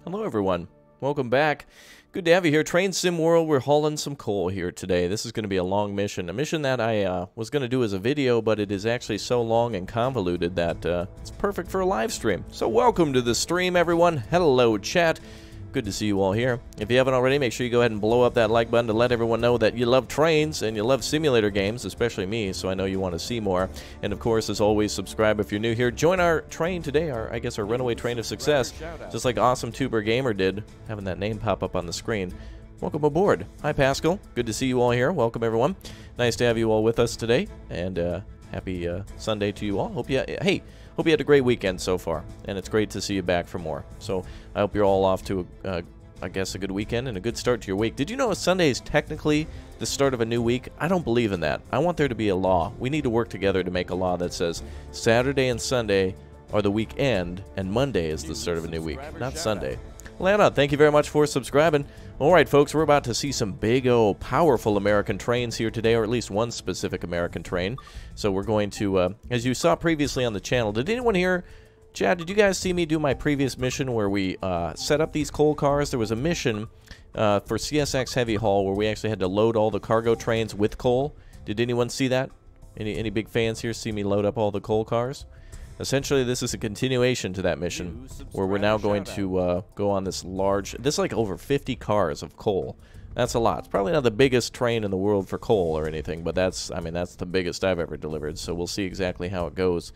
Hello everyone, welcome back. Good to have you here. Train Sim World, we're hauling some coal here today. This is going to be a long mission. A mission that I was going to do as a video, but it is actually so long and convoluted that it's perfect for a live stream. So welcome to the stream, everyone. Hello, chat. Good to see you all here. If you haven't already, make sure you go ahead and blow up that like button to let everyone know that you love trains and you love simulator games, especially me, so I know you want to see more. And of course, as always, subscribe if you're new here. Join our train today, I guess our runaway train of success, just like Awesome Tuber Gamer did, having that name pop up on the screen. Welcome aboard. Hi, Pascal. Good to see you all here. Welcome, everyone. Nice to have you all with us today, and happy Sunday to you all. Hope you had a great weekend so far, and it's great to see you back for more. So I hope you're all off to, I guess, a good weekend and a good start to your week. Did you know Sunday is technically the start of a new week? I don't believe in that. I want there to be a law. We need to work together to make a law that says Saturday and Sunday are the weekend, and Monday is the start of a new week, not Sunday. Lana, thank you very much for subscribing. All right, folks, we're about to see some big, powerful American trains here today, or at least one specific American train. So we're going to, as you saw previously on the channel, did anyone here, Chad, did you guys see me do my previous mission where we set up these coal cars? There was a mission for CSX Heavy Haul where we actually had to load all the cargo trains with coal. Did anyone see that? Any big fans here see me load up all the coal cars? Essentially, this is a continuation to that mission, where we're now going to go on this is like over 50 cars of coal. That's a lot. It's probably not the biggest train in the world for coal or anything, but that's the biggest I've ever delivered. So we'll see exactly how it goes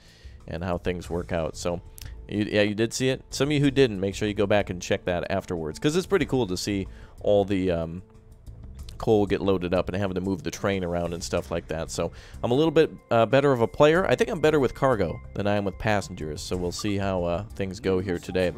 and how things work out. So, yeah, you did see it. Some of you who didn't, make sure you go back and check that afterwards, because it's pretty cool to see all the coal get loaded up and having to move the train around and stuff like that. So I'm a little bit better of a player. I think I'm better with cargo than I am with passengers, so we'll see how things go here today.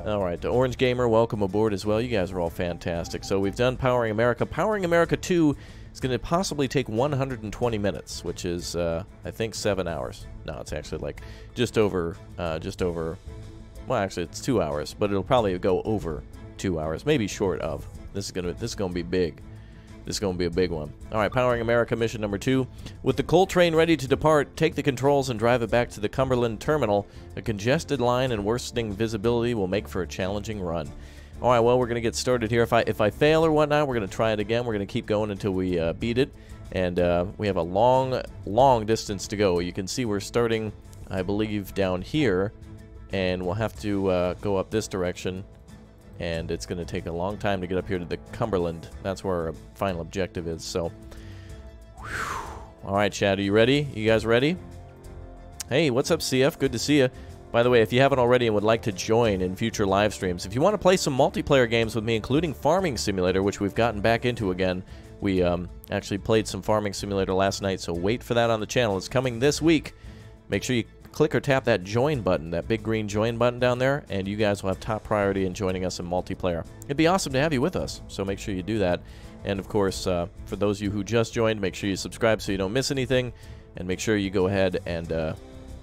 All right, the Orange Gamer, welcome aboard as well. You guys are all fantastic. So we've done Powering America. Powering America 2 is going to possibly take 120 minutes, which is, I think, 7 hours. No, it's actually like just over, well, actually, it's 2 hours, but it'll probably go over 2 hours, maybe short of. This is gonna be big. This is going to be a big one. All right, Powering America mission number 2. With the coal train ready to depart, take the controls and drive it back to the Cumberland terminal. A congested line and worsening visibility will make for a challenging run. All right, well, we're going to get started here. If I fail or whatnot, we're going to try it again. We're going to keep going until we beat it. And we have a long distance to go. You can see we're starting, I believe, down here. And we'll have to go up this direction. And it's going to take a long time to get up here to the Cumberland. That's where our final objective is. So, whew. All right, Chad, are you ready? You guys ready? Hey, what's up, CF? Good to see you. By the way, if you haven't already and would like to join in future live streams, if you want to play some multiplayer games with me, including Farming Simulator, which we've gotten back into again, we actually played some Farming Simulator last night, so wait for that on the channel. It's coming this week. Make sure you click or tap that join button, that big green join button down there, and you guys will have top priority in joining us in multiplayer. It'd be awesome to have you with us, so make sure you do that. And of course, for those of you who just joined, make sure you subscribe so you don't miss anything, and make sure you go ahead and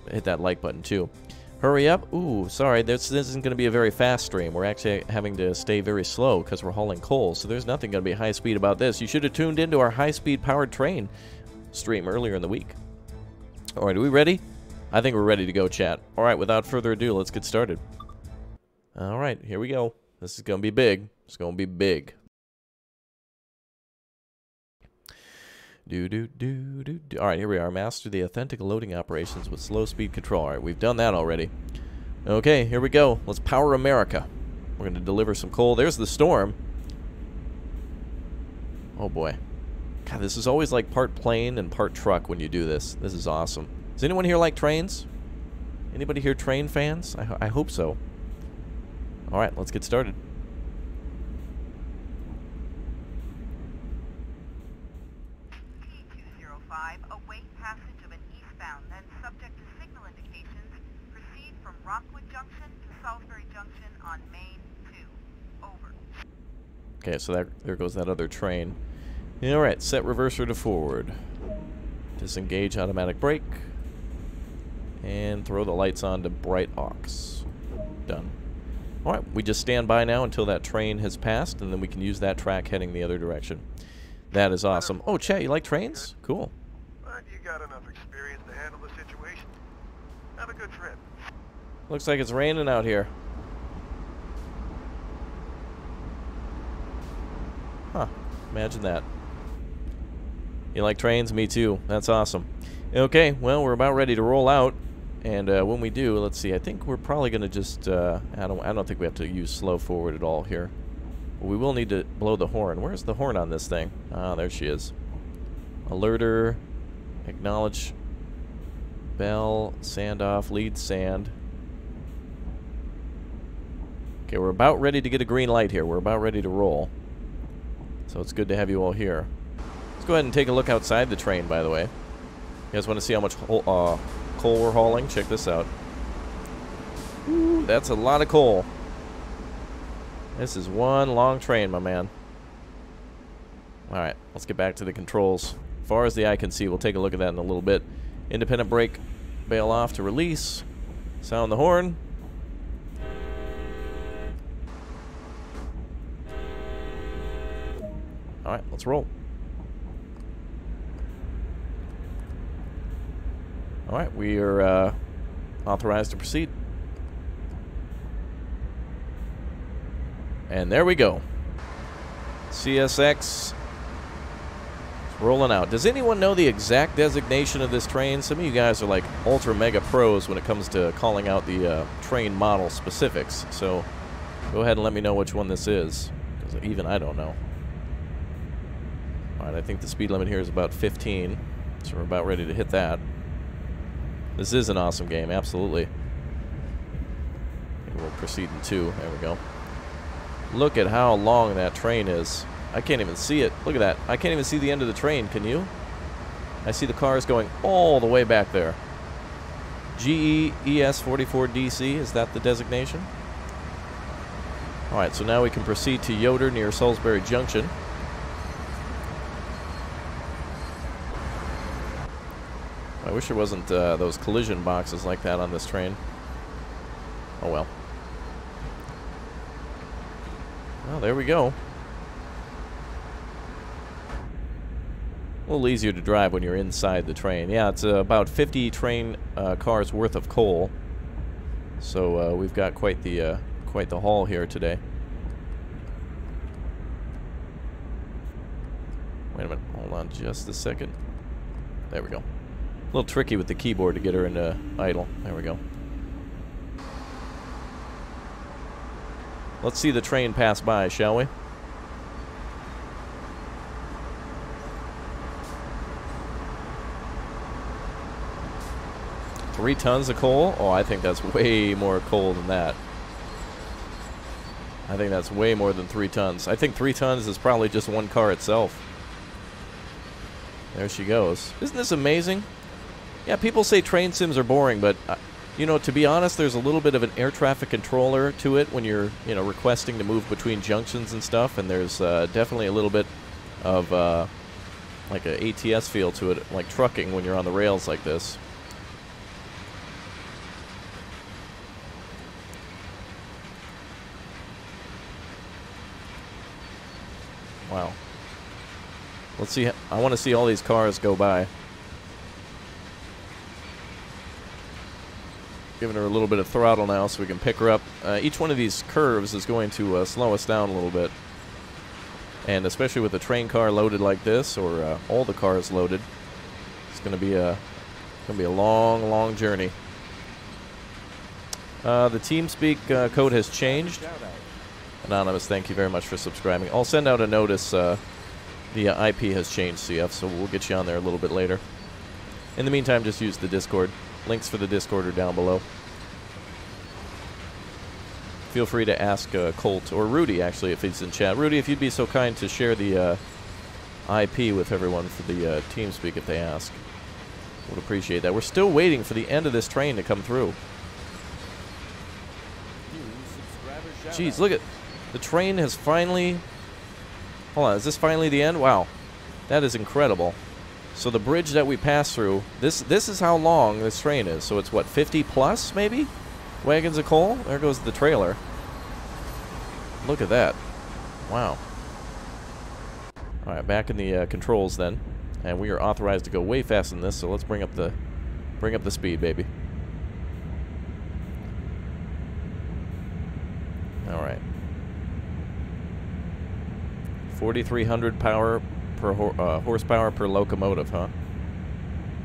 hit that like button too. Hurry up. Ooh, sorry, this isn't going to be a very fast stream. We're actually having to stay very slow because we're hauling coal, so there's nothing going to be high speed about this. You should have tuned into our high-speed powered train stream earlier in the week. All right, are we ready? I think we're ready to go, chat. All right, without further ado, let's get started. All right, here we go. This is going to be big. It's going to be big. All right, here we are. Master the authentic loading operations with slow speed control. All right, we've done that already. Okay, here we go. Let's power America. We're going to deliver some coal. There's the storm. Oh, boy. God, this is always like part plane and part truck when you do this. This is awesome. Does anyone here like trains? Anybody here train fans? I hope so. All right, let's get started. T205, await passage of an eastbound, then subject to signal indications, proceed from Rockwood Junction to Salisbury Junction on Main 2. Over. Okay, so there goes that other train. All right, set reverser to forward. Disengage automatic brake. And throw the lights on to bright aux. Done. All right, we just stand by now until that train has passed, and then we can use that track heading the other direction. That is awesome. Oh, chat, you like trains? Cool. But you got enough experience to handle the situation. Have a good trip. Looks like it's raining out here. Huh. Imagine that. You like trains? Me too. That's awesome. Okay, well, we're about ready to roll out. And when we do, let's see, I think we're probably going to just, I don't think we have to use slow forward at all here. But we will need to blow the horn. Where's the horn on this thing? Ah, there she is. Alerter, acknowledge, bell, sand off, lead sand. Okay, we're about ready to get a green light here. We're about ready to roll. So it's good to have you all here. Let's go ahead and take a look outside the train, by the way. You guys want to see how much coal we're hauling? Check this out. Ooh, that's a lot of coal. This is one long train, my man. Alright, let's get back to the controls. As far as the eye can see, we'll take a look at that in a little bit. Independent brake, bail off to release. Sound the horn. Alright, let's roll. Alright, we are authorized to proceed. And there we go. CSX rolling out. Does anyone know the exact designation of this train? Some of you guys are like ultra mega pros when it comes to calling out the train model specifics. So go ahead and let me know which one this is, because even I don't know. Alright, I think the speed limit here is about 15, so we're about ready to hit that. This is an awesome game, absolutely. We'll proceed in 2. There we go. Look at how long that train is. I can't even see it. Look at that. I can't even see the end of the train, can you? I see the cars going all the way back there. GE ES44DC, is that the designation? Alright, so now we can proceed to Yoder near Salisbury Junction. I wish there wasn't those collision boxes like that on this train. Oh well. Well, there we go. A little easier to drive when you're inside the train. Yeah, it's about 50 train cars worth of coal. So we've got quite the haul here today. Wait a minute. Hold on just a second. There we go. A little tricky with the keyboard to get her into idle. There we go. Let's see the train pass by, shall we? Three tons of coal? Oh, I think that's way more coal than that. I think that's way more than 3 tons. I think 3 tons is probably just one car itself. There she goes. Isn't this amazing? Yeah, people say train sims are boring, but, you know, to be honest, there's a little bit of an air traffic controller to it when you're, you know, requesting to move between junctions and stuff, and there's definitely a little bit of, like an ATS feel to it, like trucking when you're on the rails like this. Wow. Let's see. I want to see all these cars go by. Giving her a little bit of throttle now so we can pick her up. Each one of these curves is going to slow us down a little bit. And especially with a train car loaded like this, or all the cars loaded, it's going to be a long, long journey. The TeamSpeak code has changed. Anonymous, thank you very much for subscribing. I'll send out a notice. The IP has changed, CF, so we'll get you on there a little bit later. In the meantime, just use the Discord. Links for the Discord are down below. Feel free to ask Colt, or Rudy, actually, if he's in chat. Rudy, if you'd be so kind to share the IP with everyone for the TeamSpeak if they ask. Would appreciate that. We're still waiting for the end of this train to come through. Jeez, look at... The train has finally... Hold on, is this finally the end? Wow. That is incredible. So the bridge that we passed through, this is how long this train is. So it's what, 50 plus maybe? Wagons of coal? There goes the trailer. Look at that. Wow. Alright, back in the controls then. And we are authorized to go way faster than this, so let's bring up the speed, baby. Alright. 4,300 power per horsepower per locomotive, huh?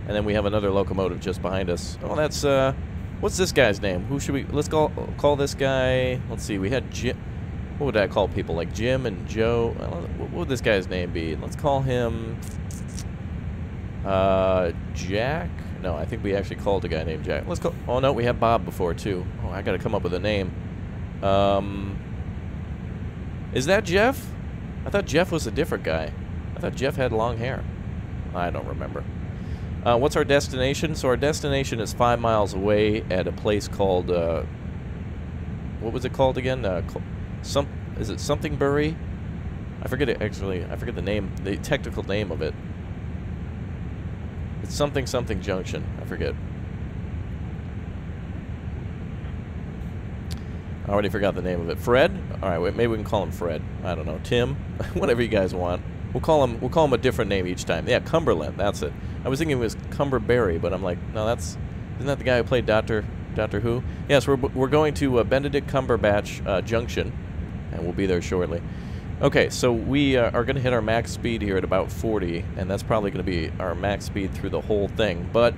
And then we have another locomotive just behind us. Oh, that's what's this guy's name? Who should we? Let's call this guy. Let's see. We had Jim. What would I call people like Jim and Joe? What would this guy's name be? Let's call him Jack. No, I think we actually called a guy named Jack. Let's call. Oh no, we had Bob before too. Oh, I got to come up with a name. Is that Jeff? I thought Jeff was a different guy. I thought Jeff had long hair. I don't remember. What's our destination? So our destination is 5 miles away at a place called, what was it called again? Is it something Bury? I forget it, actually. I forget the name, the technical name of it. It's something Junction. I forget. I already forgot the name of it. Fred? All right, wait, maybe we can call him Fred. I don't know. Tim? Whatever you guys want. We'll call him a different name each time. Yeah, Cumberland. That's it. I was thinking it was Cumberbatch, but I'm like, no, isn't that the guy who played Doctor Who? Yes, we're going to Benedict Cumberbatch Junction, and we'll be there shortly. Okay, so we are going to hit our max speed here at about 40, and that's probably going to be our max speed through the whole thing. But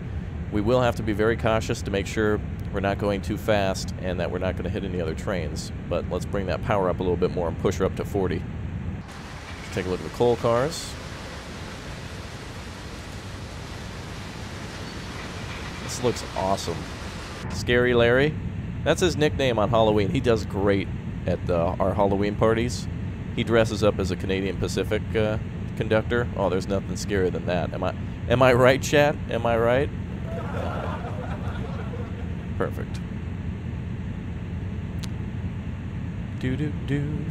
we will have to be very cautious to make sure we're not going too fast and that we're not going to hit any other trains. But let's bring that power up a little bit more and push her up to 40. Let's take a look at the coal cars. This looks awesome. Scary Larry. That's his nickname on Halloween. He does great at our Halloween parties. He dresses up as a Canadian Pacific conductor. Oh, there's nothing scarier than that. Am I right, chat? Am I right? Perfect.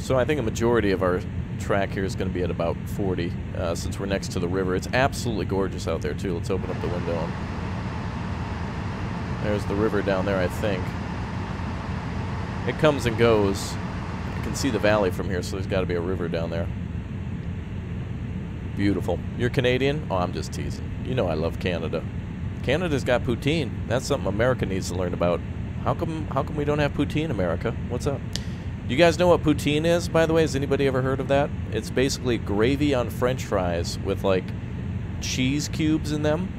So I think a majority of our track here is going to be at about 40, since we're next to the river. It's absolutely gorgeous out there, too. Let's open up the window. And there's the river down there, I think. It comes and goes. I can see the valley from here, so there's got to be a river down there. Beautiful. You're Canadian? Oh, I'm just teasing. You know I love Canada. Canada's got poutine. That's something America needs to learn about. How come we don't have poutine in America? What's up? You guys know what poutine is, by the way? Has anybody ever heard of that? It's basically gravy on French fries with, like, cheese cubes in them.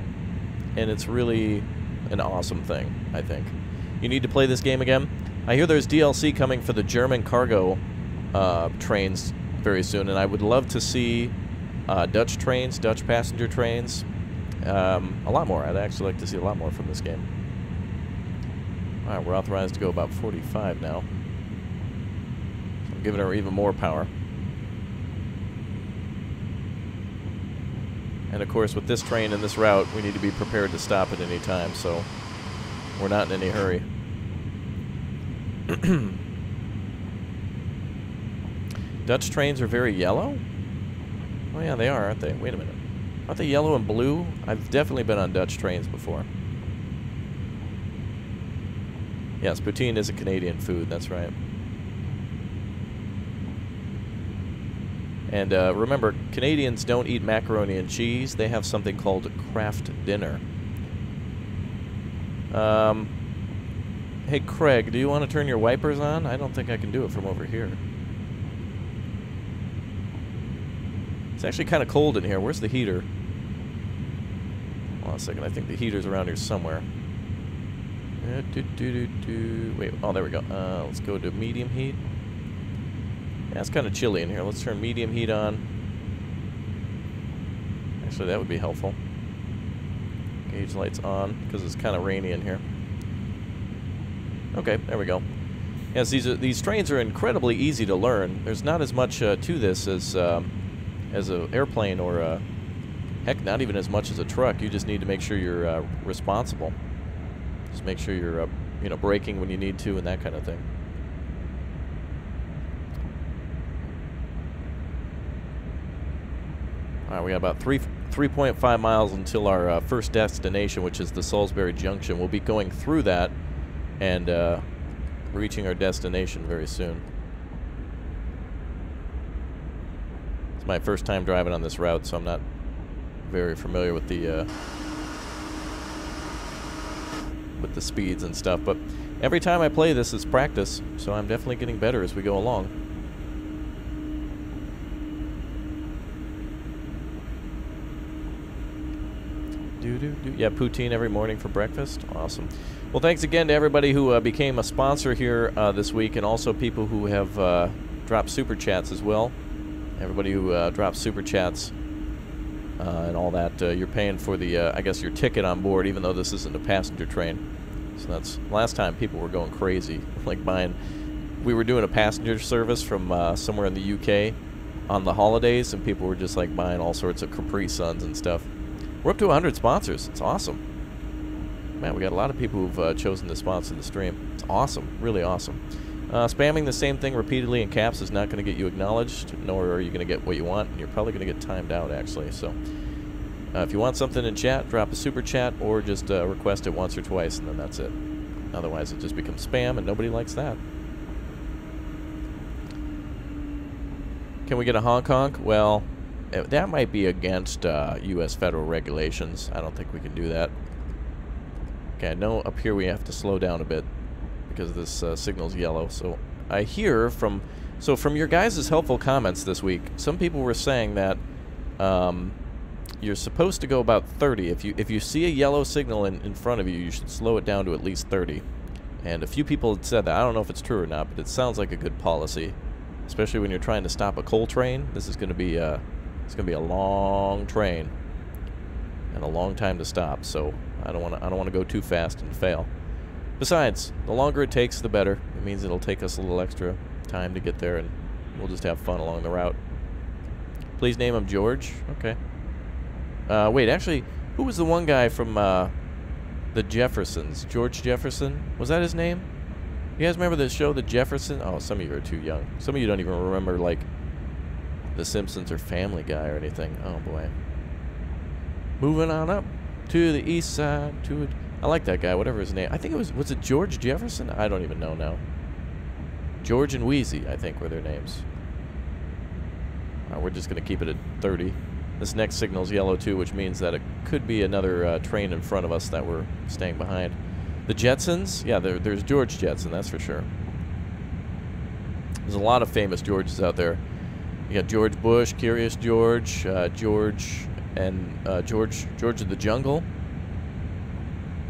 And it's really an awesome thing, I think. You need to play this game again. I hear there's DLC coming for the German cargo trains very soon, and I would love to see Dutch trains, Dutch passenger trains. A lot more. I'd actually like to see a lot more from this game. Alright, we're authorized to go about 45 now. So I'm giving her even more power. And of course, with this train and this route, we need to be prepared to stop at any time, so we're not in any hurry. Dutch trains are very yellow? Oh yeah, they are, aren't they? Wait a minute. Aren't they yellow and blue? I've definitely been on Dutch trains before. Yes, poutine is a Canadian food, that's right. And remember, Canadians don't eat macaroni and cheese. They have something called a craft dinner. Hey, Craig, do you want to turn your wipers on? I don't think I can do it from over here. It's actually kind of cold in here. Where's the heater? Hold on a second. I think the heater's around here somewhere. Wait, oh, there we go. Let's go to medium heat. Yeah, it's kind of chilly in here. Let's turn medium heat on. Actually, that would be helpful. Gauge lights on, because it's kind of rainy in here. Okay, there we go. Yes, these trains are incredibly easy to learn. There's not as much to this as an airplane or, heck, not even as much as a truck. You just need to make sure you're responsible. Just make sure you're, you know, braking when you need to and that kind of thing. All right, we got about 3.5 miles until our first destination, which is the Salisbury Junction. We'll be going through that and reaching our destination very soon. It's my first time driving on this route, so I'm not very familiar with the speeds and stuff. But every time I play this is practice, so I'm definitely getting better as we go along. Yeah, poutine every morning for breakfast. Awesome. Well, thanks again to everybody who became a sponsor here this week, and also people who have dropped super chats as well. Everybody who dropped super chats and all that, you're paying for the, I guess, your ticket on board, even though this isn't a passenger train. So that's, last time people were going crazy, like buying, we were doing a passenger service from somewhere in the UK on the holidays, and people were just like buying all sorts of Capri Suns and stuff. We're up to 100 sponsors. It's awesome. Man, we got a lot of people who've chosen to sponsor the stream. It's awesome. Really awesome. Spamming the same thing repeatedly in caps is not going to get you acknowledged, nor are you going to get what you want, and you're probably going to get timed out, actually. So if you want something in chat, drop a super chat, or just request it once or twice, and then that's it. Otherwise, it just becomes spam, and nobody likes that. Can we get a honk honk? Well, that might be against U.S. federal regulations. I don't think we can do that. Okay, I know up here we have to slow down a bit because this signal's yellow. So I hear from your guys' helpful comments this week, some people were saying that you're supposed to go about 30. If you see a yellow signal in front of you, you should slow it down to at least 30. And a few people had said that. I don't know if it's true or not, but it sounds like a good policy, especially when you're trying to stop a coal train. This is going to be it's going to be a long train and a long time to stop. So I don't want to go too fast and fail. Besides, the longer it takes, the better. It means it'll take us a little extra time to get there, and we'll just have fun along the route. Please name him George. Okay. Wait, actually, who was the one guy from the Jeffersons? George Jefferson? Was that his name? You guys remember the show, The Jefferson? Oh, some of you are too young. Some of you don't even remember, like, The Simpsons or Family Guy or anything. Oh, boy. Moving on up to the east side. I like that guy, whatever his name. I think was it George Jefferson? I don't even know now. George and Wheezy, I think, were their names. We're just going to keep it at 30. This next signal's yellow, too, which means that it could be another train in front of us that we're staying behind. The Jetsons? Yeah, there's George Jetson, that's for sure. There's a lot of famous Georges out there. You got George Bush, Curious George, George of the Jungle.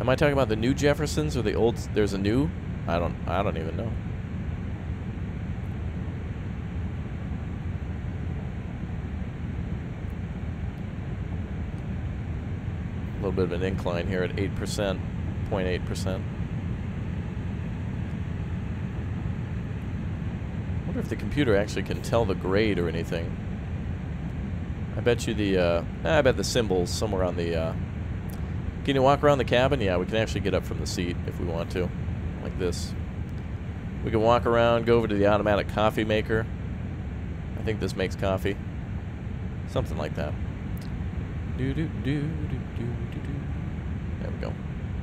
Am I talking about the new Jeffersons or the old? There's a new? I don't even know. A little bit of an incline here at 8%, 0.8%. I wonder if the computer actually can tell the grade or anything. I bet you I bet the symbol's somewhere on the, can you walk around the cabin? Yeah, we can actually get up from the seat if we want to, like this. We can walk around, go over to the automatic coffee maker. I think this makes coffee. Something like that. There we go.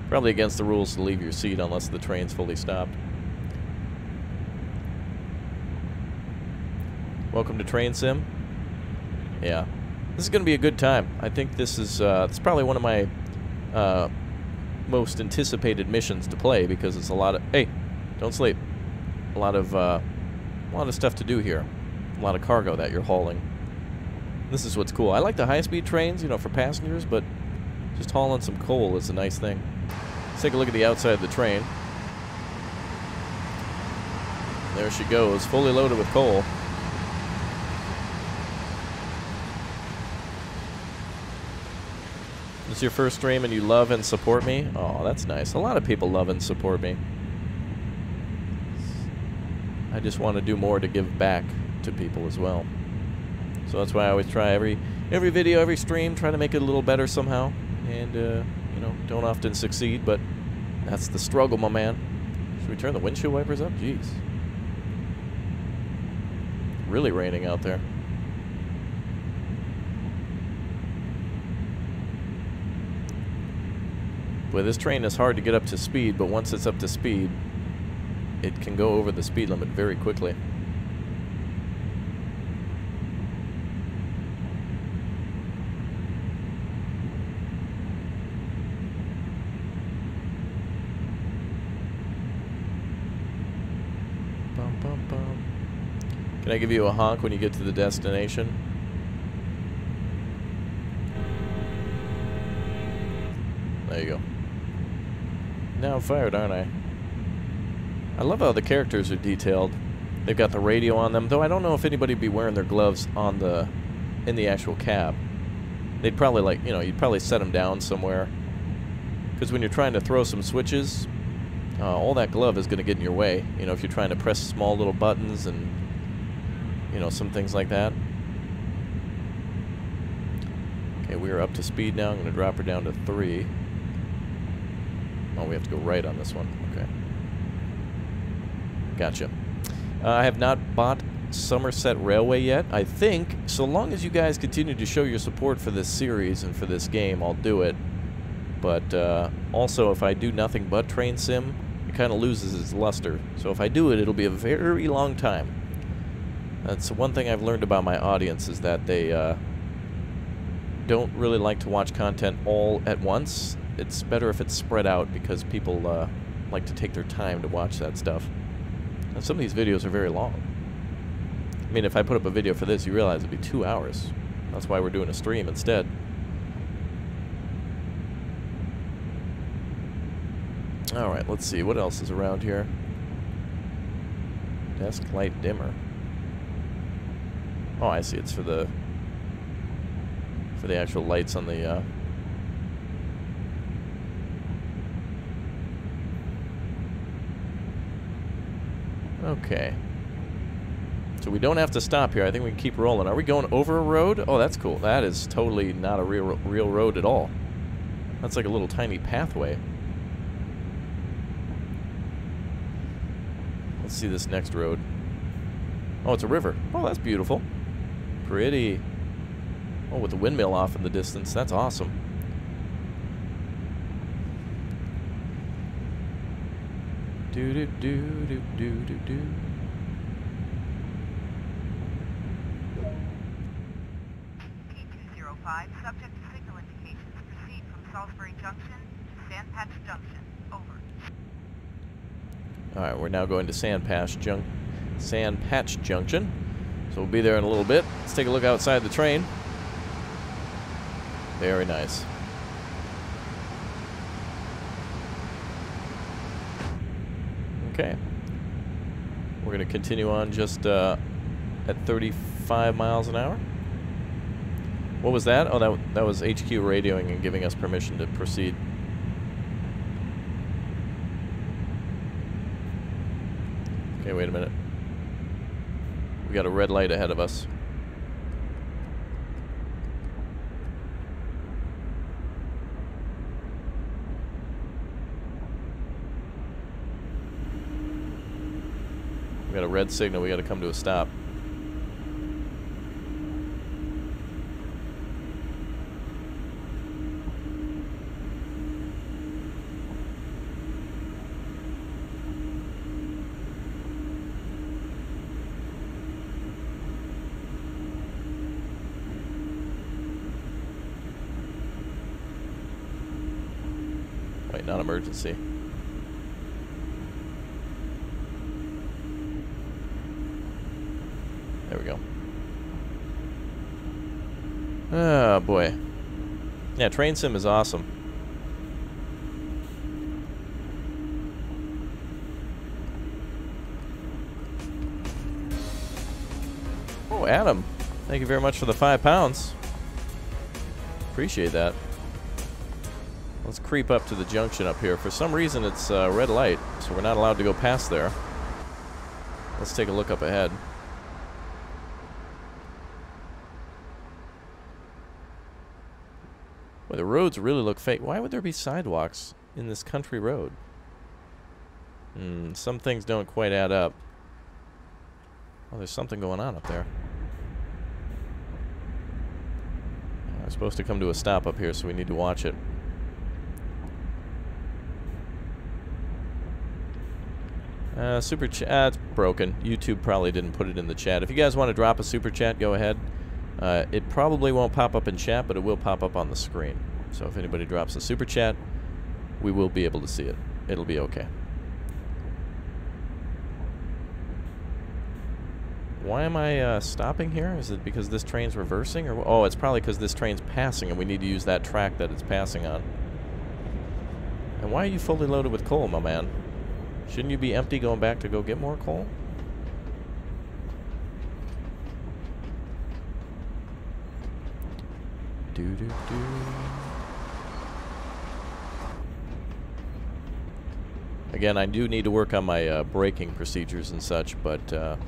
Probably against the rules to leave your seat unless the train's fully stopped. Welcome to Train Sim. Yeah. This is going to be a good time. I think this is probably one of my most anticipated missions to play because it's a lot of... Hey, don't sleep. A lot of stuff to do here. A lot of cargo that you're hauling. This is what's cool. I like the high-speed trains, you know, for passengers, but just hauling some coal is a nice thing. Let's take a look at the outside of the train. There she goes, fully loaded with coal. This is your first stream and you love and support me? Oh, that's nice. A lot of people love and support me. I just want to do more to give back to people as well. So that's why I always try every video, every stream, try to make it a little better somehow. And, you know, don't often succeed, but that's the struggle, my man. Should we turn the windshield wipers up? Jeez. Really raining out there. Boy, this train is hard to get up to speed, but once it's up to speed, it can go over the speed limit very quickly. Can I give you a honk when you get to the destination? There you go. Now I'm fired, aren't I? I love how the characters are detailed. They've got the radio on them, though I don't know if anybody would be wearing their gloves on in the actual cab. They'd probably, like, you know, you'd probably set them down somewhere. Because when you're trying to throw some switches, all that glove is going to get in your way. You know, if you're trying to press small little buttons and, you know, some things like that. Okay, we are up to speed now. I'm going to drop her down to 3. Oh, we have to go right on this one. Okay. Gotcha. I have not bought Somerset Railway yet. I think, so long as you guys continue to show your support for this series and for this game, I'll do it. But also, if I do nothing but train sim, it kind of loses its luster. So if I do it, it'll be a very long time. That's one thing I've learned about my audience, is that they don't really like to watch content all at once. It's better if it's spread out, because people like to take their time to watch that stuff. And some of these videos are very long. I mean, if I put up a video for this, you realize it'd be 2 hours. That's why we're doing a stream instead. Alright, let's see. What else is around here? Desk light dimmer. Oh, I see. It's for the actual lights on the Okay. So we don't have to stop here. I think we can keep rolling. Are we going over a road? Oh, that's cool. That is totally not a real road at all. That's like a little tiny pathway. Let's see this next road. Oh, it's a river. Oh, that's beautiful. Pretty. Oh, with the windmill off in the distance. That's awesome. Do do do do do do do. P205, subject to signal indications, proceed from Salisbury Junction to Sandpatch Junction. Over. Alright, we're now going to Sandpatch Junction. So we'll be there in a little bit. Let's take a look outside the train. Very nice. Okay. We're going to continue on just at 35 miles an hour. What was that? Oh, that was HQ radioing and giving us permission to proceed. Okay, wait a minute. We got a red light ahead of us. We got a red signal. We got to come to a stop. Wait, not emergency. There we go. Oh, boy. Yeah, train sim is awesome. Oh, Adam. Thank you very much for the £5. Appreciate that. Let's creep up to the junction up here. For some reason, it's red light, so we're not allowed to go past there. Let's take a look up ahead. Well, the roads really look fake. Why would there be sidewalks in this country road? Some things don't quite add up. Oh, there's something going on up there. We're supposed to come to a stop up here, so we need to watch it. Super chat, it's broken. YouTube probably didn't put it in the chat. If you guys want to drop a super chat, go ahead. It probably won't pop up in chat, but it will pop up on the screen. So if anybody drops a super chat, we will be able to see it. It'll be okay. Why am I stopping here? Is it because this train's reversing? Or oh, it's probably because this train's passing and we need to use that track that it's passing on. And why are you fully loaded with coal, my man? Shouldn't you be empty going back to go get more coal? Do-do-do. Again, I do need to work on my braking procedures and such, but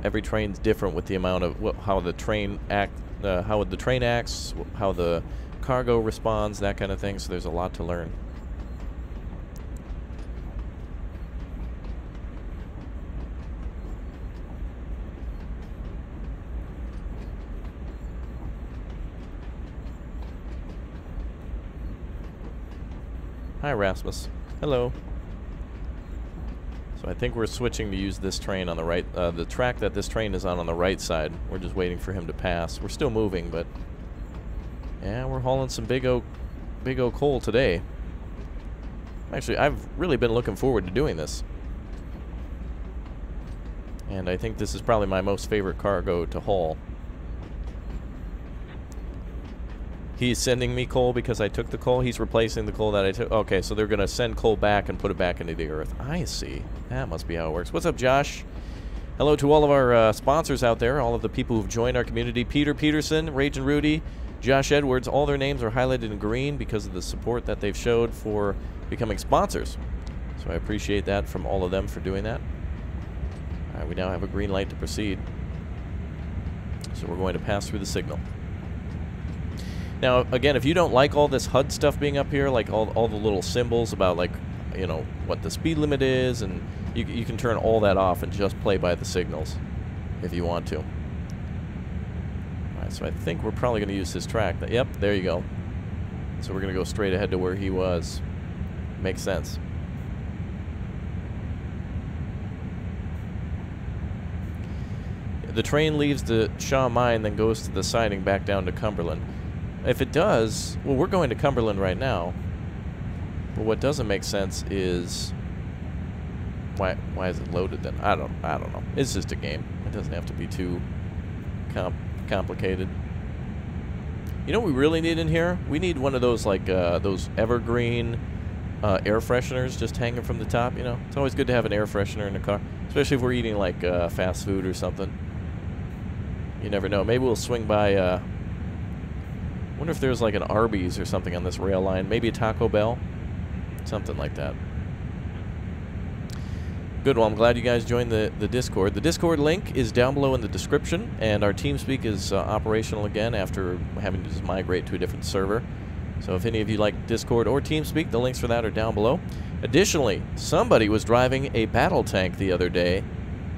every train's different with the amount of how the train acts, how the cargo responds, that kind of thing. So there's a lot to learn. Hi, Rasmus. Hello. So I think we're switching to use this train on the right, the track that this train is on the right side. We're just waiting for him to pass. We're still moving, but yeah, we're hauling some big O coal today. Actually, I've really been looking forward to doing this. And I think this is probably my most favorite cargo to haul. He's sending me coal because I took the coal. He's replacing the coal that I took. Okay, so they're going to send coal back and put it back into the earth. I see. That must be how it works. What's up, Josh? Hello to all of our sponsors out there, all of the people who've joined our community. Peter Peterson, Rage and Rudy, Josh Edwards. All their names are highlighted in green because of the support that they've showed for becoming sponsors. So I appreciate that from all of them for doing that. All right, we now have a green light to proceed. So we're going to pass through the signal. Now, again, if you don't like all this HUD stuff being up here, like all the little symbols about, like, you know, what the speed limit is, and you can turn all that off and just play by the signals if you want to. All right, so I think we're probably going to use this track. Yep, there you go. So we're going to go straight ahead to where he was. Makes sense. The train leaves the Shaw Mine, then goes to the siding back down to Cumberland. If it does, well, we're going to Cumberland right now. But what doesn't make sense is why is it loaded then? I don't know. It's just a game. It doesn't have to be too complicated. You know what we really need in here? We need one of those, like those evergreen air fresheners just hanging from the top. You know, it's always good to have an air freshener in the car, especially if we're eating like fast food or something. You never know. Maybe we'll swing by. Wonder if there's like an Arby's or something on this rail line. Maybe a Taco Bell. Something like that. Good. Well, I'm glad you guys joined the Discord. The Discord link is down below in the description, and our TeamSpeak is operational again after having to just migrate to a different server. So if any of you like Discord or TeamSpeak, the links for that are down below. Additionally, somebody was driving a battle tank the other day.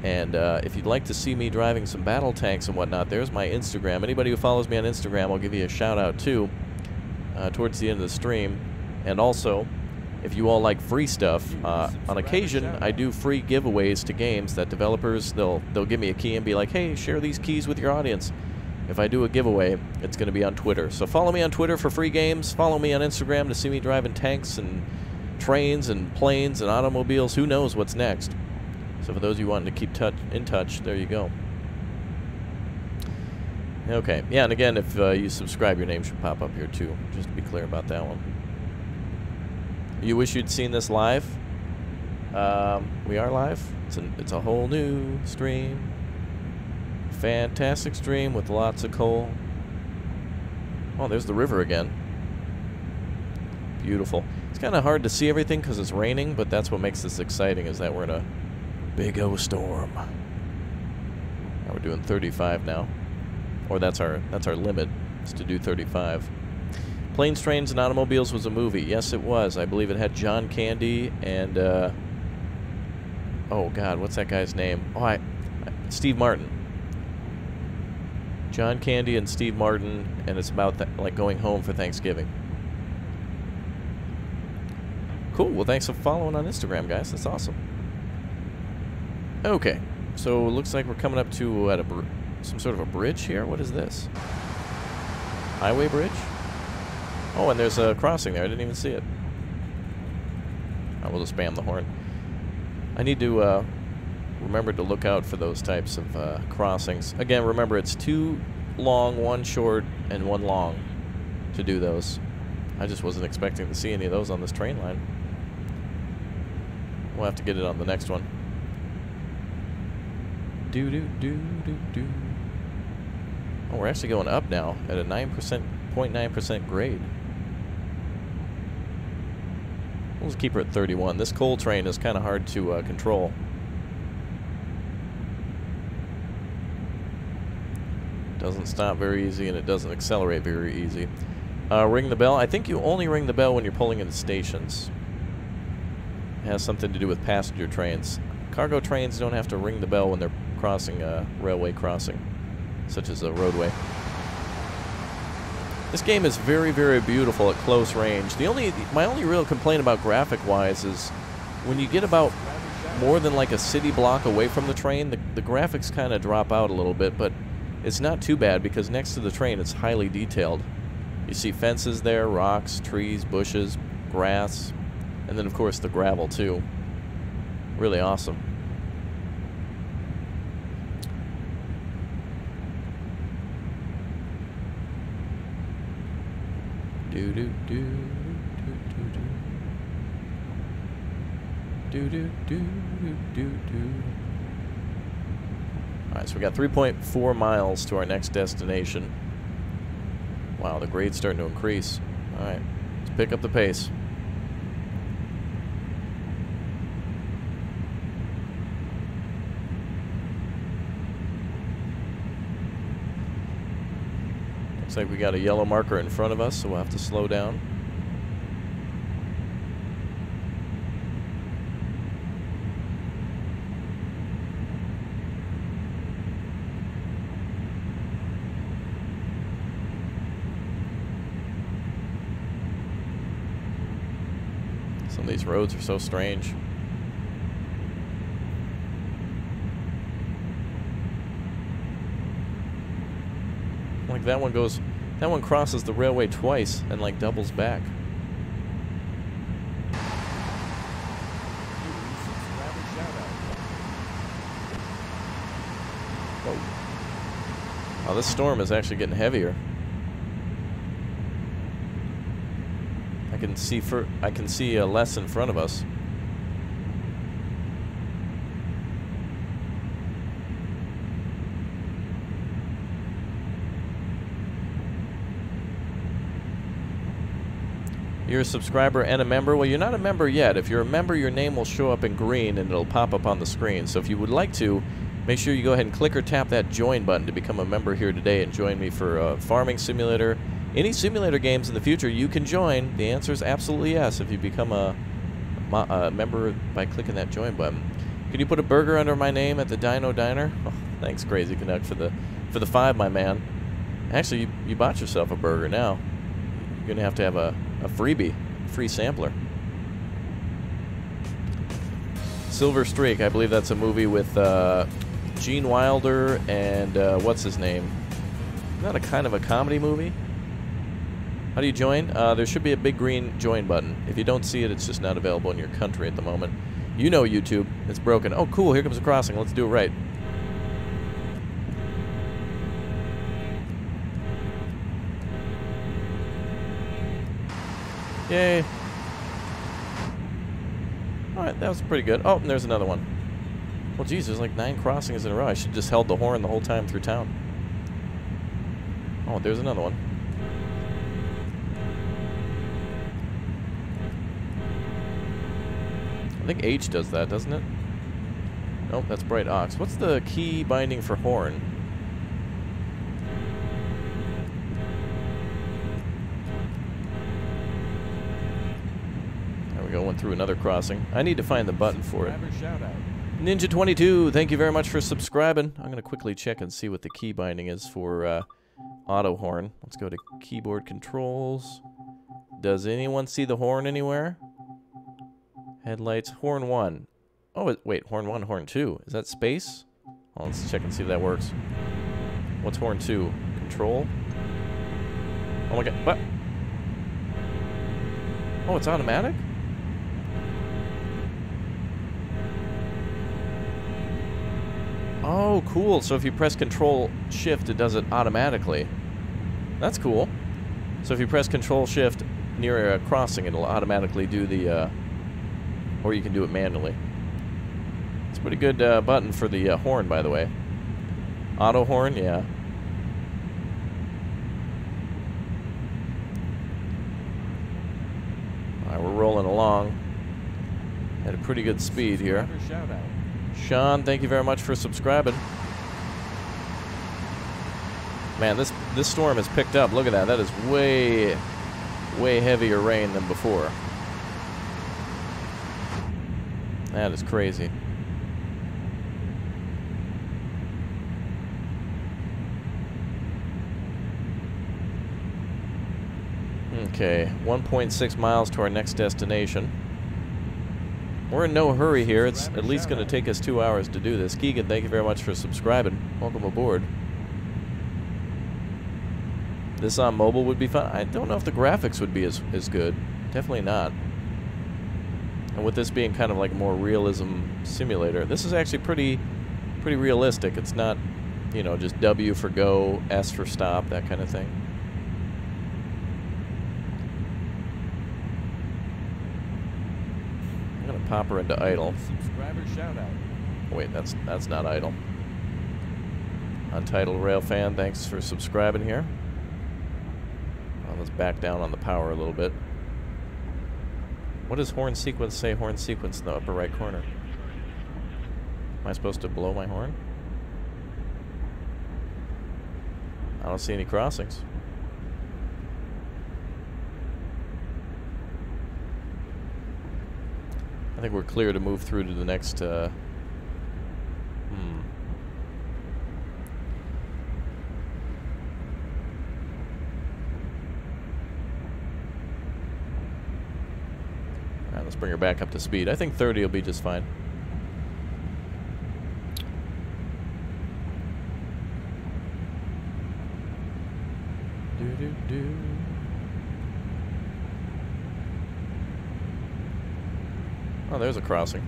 And if you'd like to see me driving some battle tanks and whatnot, there's my Instagram. Anybody who follows me on Instagram, I'll give you a shout-out, too, towards the end of the stream. And also, if you all like free stuff, on occasion, I do free giveaways to games that developers, they'll give me a key and be like, hey, share these keys with your audience. If I do a giveaway, it's going to be on Twitter. So follow me on Twitter for free games. Follow me on Instagram to see me driving tanks and trains and planes and automobiles. Who knows what's next? So for those of you wanting to keep in touch, there you go. Okay, yeah, and again, if you subscribe, your name should pop up here too, just to be clear about that one. You wish you'd seen this live? We are live. It's a whole new stream. Fantastic stream with lots of coal. Oh, there's the river again. Beautiful. It's kind of hard to see everything because it's raining, but that's what makes this exciting, is that we're in a big O storm. Now we're doing 35 now, or that's our limit, is to do 35. Planes, Trains, and Automobiles was a movie. Yes, it was. I believe it had John Candy and oh God, what's that guy's name? Oh, Steve Martin. John Candy and Steve Martin, and it's about like going home for Thanksgiving. Cool. Well, thanks for following on Instagram, guys. That's awesome. Okay, so it looks like we're coming up to some sort of a bridge here. What is this? Highway bridge? Oh, and there's a crossing there. I didn't even see it. I will just spam the horn. I need to remember to look out for those types of crossings. Again, remember, it's 2 long, 1 short, and 1 long. to do those. I just wasn't expecting to see any of those on this train line. We'll have to get it on the next one. Oh, we're actually going up now at a 0.9% grade. We'll just keep her at 31. This coal train is kind of hard to control. Doesn't stop very easy, and it doesn't accelerate very easy. Ring the bell. I think you only ring the bell when you're pulling into stations. It has something to do with passenger trains. Cargo trains don't have to ring the bell when they're crossing a railway crossing, such as a roadway. This game is very, very beautiful at close range. My only real complaint about graphic-wise is when you get about more than like a city block away from the train, the graphics kind of drop out a little bit, but it's not too bad because next to the train it's highly detailed. You see fences there, rocks, trees, bushes, grass, and then of course the gravel too. Really awesome. Do do do do do do do do do. Alright, so we got 3.4 miles to our next destination. Wow, the grade's starting to increase. Alright, let's pick up the pace. Looks like we got a yellow marker in front of us, so we'll have to slow down. Some of these roads are so strange. Like that one crosses the railway twice and like doubles back. Whoa. Oh, this storm is actually getting heavier. I can see less in front of us. You're a subscriber and a member. Well, you're not a member yet. If you're a member, your name will show up in green and it'll pop up on the screen. So if you would like to, make sure you go ahead and click or tap that join button to become a member here today and join me for Farming Simulator. Any simulator games in the future, you can join. The answer is absolutely yes if you become a member by clicking that join button. Could you put a burger under my name at the Dino Diner? Oh, thanks, Crazy Canuck, for the 5, my man. Actually, you bought yourself a burger now. You're gonna have to have a freebie, free sampler. Silver Streak, I believe that's a movie with Gene Wilder and what's his name? Isn't that a kind of a comedy movie? How do you join? There should be a big green join button. If you don't see it, it's just not available in your country at the moment. You know YouTube. It's broken. Oh, cool. Here comes a crossing. Let's do it right. Yay. Alright, that was pretty good. Oh, and there's another one. Well, geez, there's like 9 crossings in a row. I should have just held the horn the whole time through town. Oh, there's another one. I think H does that, doesn't it? Nope, that's bright ox. What's the key binding for horn? There we go, went through another crossing. I need to find the button for it. Ninja22, thank you very much for subscribing. I'm going to quickly check and see what the key binding is for auto horn. Let's go to keyboard controls. Does anyone see the horn anywhere? Headlights, horn 1. Oh, wait, horn 1, horn 2. Is that space? Oh, let's check and see if that works. What's horn 2? Control? Oh my god, what? Oh, it's automatic? Oh, cool. So if you press Control Shift, it does it automatically. That's cool. So if you press Control-Shift near a crossing, it'll automatically do the, or you can do it manually. It's a pretty good button for the horn, by the way. Auto horn, yeah. Alright, we're rolling along at a pretty good speed here. Sean, thank you very much for subscribing. Man, this storm has picked up. Look at that. That is way heavier rain than before. That is crazy. Okay, 1.6 miles to our next destination. We're in no hurry here. It's at least going to take us 2 hours to do this. Keegan, thank you very much for subscribing. Welcome aboard. This on mobile would be fun. I don't know if the graphics would be as good. Definitely not. And with this being kind of like a more realism simulator, this is actually pretty realistic. It's not, you know, just W for go, S for stop, that kind of thing. I'm gonna pop her into idle. Subscriber shout out. Wait, that's not idle. Untitled Rail Fan, thanks for subscribing here. Let's back down on the power a little bit. What does horn sequence say? Horn sequence in the upper right corner. Am I supposed to blow my horn? I don't see any crossings. I think we're clear to move through to the next Let's bring her back up to speed. I think 30 will be just fine. Do-do-do. Oh, there's a crossing.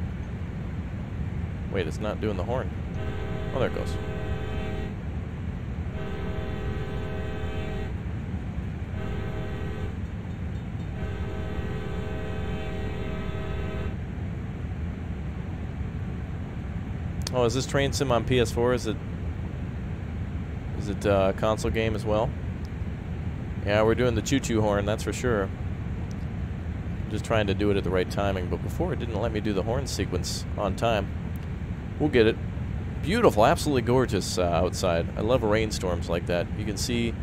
Wait, it's not doing the horn. Oh, there it goes. Oh, is this Train Sim on PS4? Is it a console game as well? Yeah, we're doing the choo-choo horn, that's for sure. I'm just trying to do it at the right timing, but before it didn't let me do the horn sequence on time. We'll get it. Beautiful, absolutely gorgeous outside. I love rainstorms like that. You can see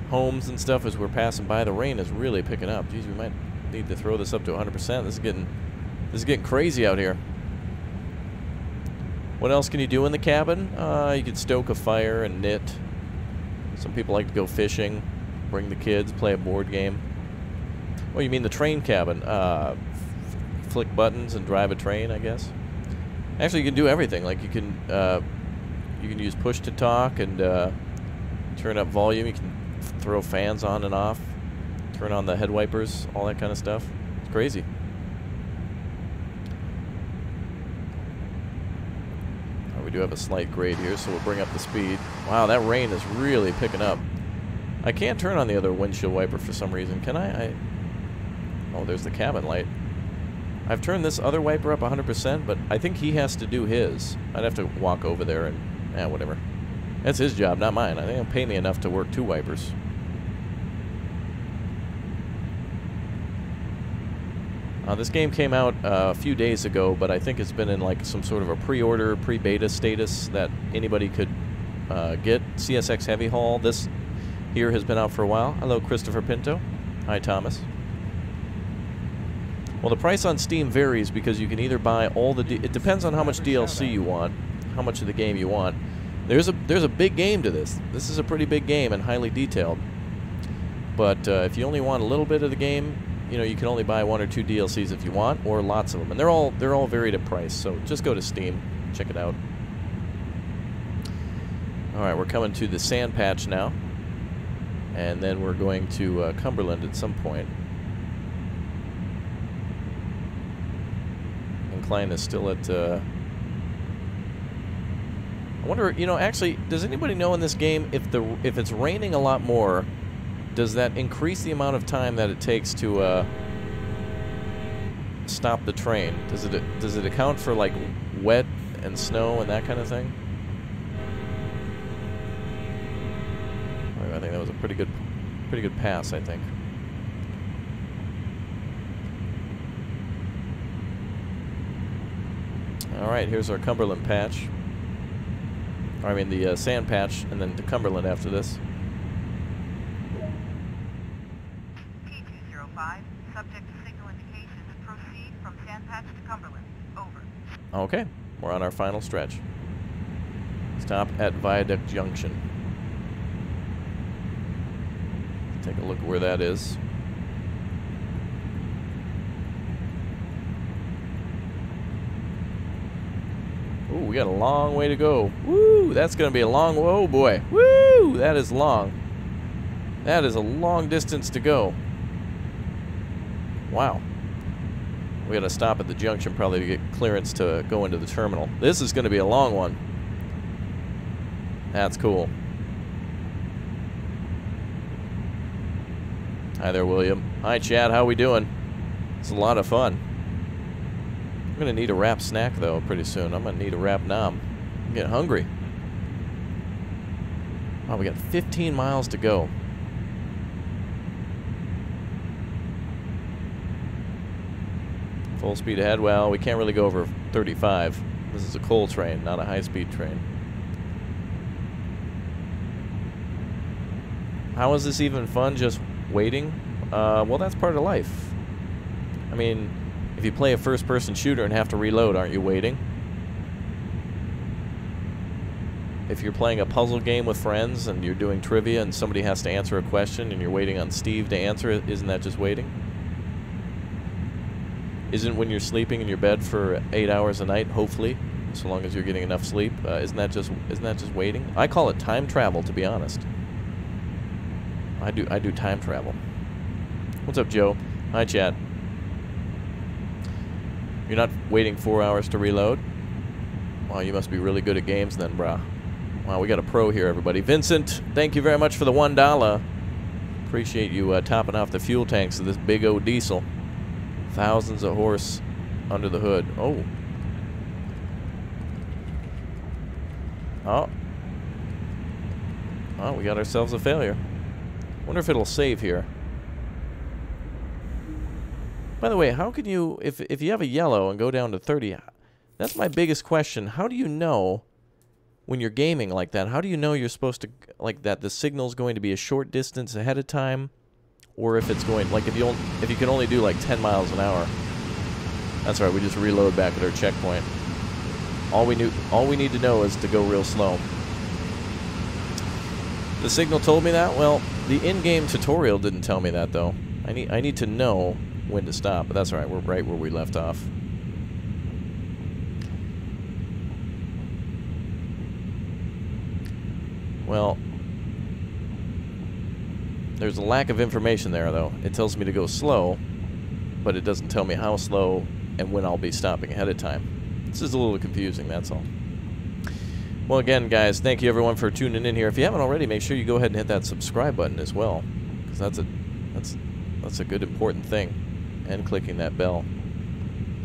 homes and stuff as we're passing by. The rain is really picking up. Geez, we might need to throw this up to 100%. This is getting crazy out here. What else can you do in the cabin? You can stoke a fire and knit. Some people like to go fishing, bring the kids, play a board game. Oh, you mean the train cabin? Flick buttons and drive a train, I guess. Actually, you can do everything. Like you can use push to talk and turn up volume. You can throw fans on and off, turn on the head wipers, all that kind of stuff. It's crazy. We do have a slight grade here, so we'll bring up the speed. Wow, that rain is really picking up. I can't turn on the other windshield wiper for some reason. Can I? Oh, there's the cabin light. I've turned this other wiper up 100%, but I think he has to do his. I'd have to walk over there and, whatever. That's his job, not mine. I think he'll pay me enough to work 2 wipers. This game came out a few days ago, but I think it's been in like some sort of a pre-order, pre-beta status that anybody could get. CSX Heavy Haul. This here has been out for a while. Hello, Christopher Pinto. Hi, Thomas. Well, the price on Steam varies because you can either buy all the... it depends on how much DLC you want, how much of the game you want. There's a big game to this. This is a pretty big game and highly detailed. But if you only want a little bit of the game, you know, you can only buy 1 or 2 DLCs if you want, or lots of them, and they're all varied in price. So just go to Steam, check it out. All right, we're coming to the sand patch now, and then we're going to Cumberland at some point. Incline is still at. I wonder, you know, actually, does anybody know in this game if it's raining a lot more does that increase the amount of time that it takes to stop the train? Does it account for like wet and snow and that kind of thing? I think that was a pretty good pass, I think. All right, here's our Cumberland patch. Or, I mean the sand patch, and then to Cumberland after this. T205, subject to signal indications, proceed from sand patch to Cumberland. Over. Okay, we're on our final stretch. Stop at Viaduct Junction. Take a look at where that is. Ooh, we got a long way to go. Woo, that's going to be a long, whoa boy. Woo, that is long. That is a long distance to go. Wow. We got to stop at the junction probably to get clearance to go into the terminal. This is going to be a long one. That's cool. Hi there, William. Hi, Chad. How we doing? It's a lot of fun. I'm going to need a wrap snack, though, pretty soon. I'm going to need a wrap nom. I'm getting hungry. Oh, we got 15 miles to go. Full speed ahead. Well, we can't really go over 35. This is a coal train, not a high-speed train. How is this even fun, just waiting? Well, that's part of life. I mean, if you play a first-person shooter and have to reload, aren't you waiting? If you're playing a puzzle game with friends and you're doing trivia and somebody has to answer a question and you're waiting on Steve to answer it, isn't that just waiting? Isn't when you're sleeping in your bed for 8 hours a night, hopefully, so long as you're getting enough sleep, isn't that just waiting? I call it time travel, to be honest. I do time travel. What's up, Joe? Hi, Chad. You're not waiting 4 hours to reload? Wow, you must be really good at games then, brah. Wow, we got a pro here, everybody. Vincent, thank you very much for the $1. Appreciate you topping off the fuel tanks of this big old diesel. Thousands of horse under the hood. Oh. Oh. Oh, we got ourselves a failure. Wonder if it'll save here. By the way, how can you, if you have a yellow and go down to 30, that's my biggest question. How do you know when you're gaming like that? How do you know you're supposed to, like that the signal's going to be a short distance ahead of time? Or if it's going, like if you can only do like 10 miles an hour. That's right, we just reload back at our checkpoint. All we need to know is to go real slow. The signal told me that? Well, the in-game tutorial didn't tell me that though. I need to know when to stop, but that's all right. We're right where we left off. Well, there's a lack of information there, though. It tells me to go slow, but it doesn't tell me how slow and when I'll be stopping ahead of time. This is a little confusing, that's all. Well, again, guys, thank you everyone for tuning in here. If you haven't already, make sure you go ahead and hit that subscribe button as well, because that's a good important thing. And clicking that bell,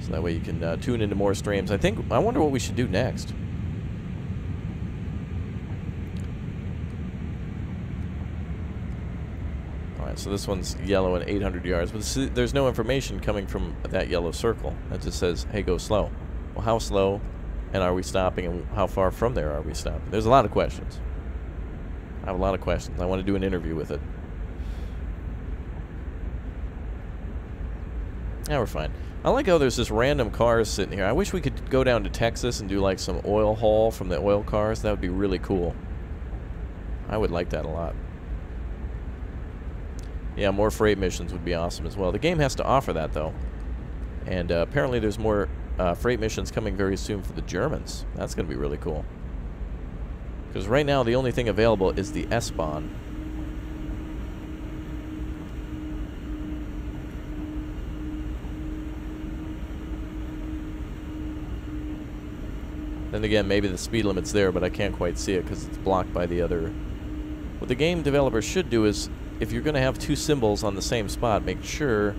so that way you can tune into more streams. I wonder what we should do next. Alright, so this one's yellow and 800 yards, but there's no information coming from that yellow circle. That just says, hey, go slow. Well, how slow, and are we stopping, and how far from there are we stopping? There's a lot of questions. I have a lot of questions. I want to do an interview with it. Yeah, we're fine. I like how there's just random cars sitting here. I wish we could go down to Texas and do like some oil haul from the oil cars. That would be really cool. I would like that a lot. Yeah, more freight missions would be awesome as well. The game has to offer that, though. And apparently there's more freight missions coming very soon for the Germans. That's going to be really cool. Because right now the only thing available is the S-Bahn. Then again, maybe the speed limit's there, but I can't quite see it because it's blocked by the other. What the game developer should do is if you're going to have two symbols on the same spot, make sure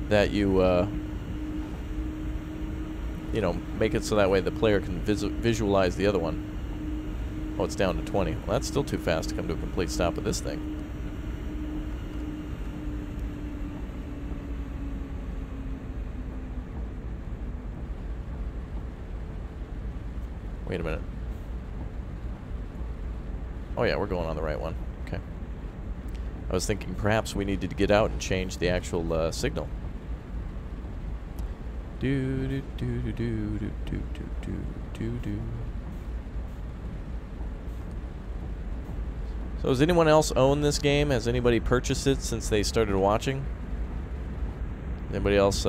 that you, you know, make it so that way the player can visualize the other one. Oh, it's down to 20. Well, that's still too fast to come to a complete stop with this thing. Wait a minute. Oh yeah, we're going on the right one. Okay. I was thinking perhaps we needed to get out and change the actual signal. Do do do do do do do do do do. So does anyone else own this game? Has anybody purchased it since they started watching? Anybody else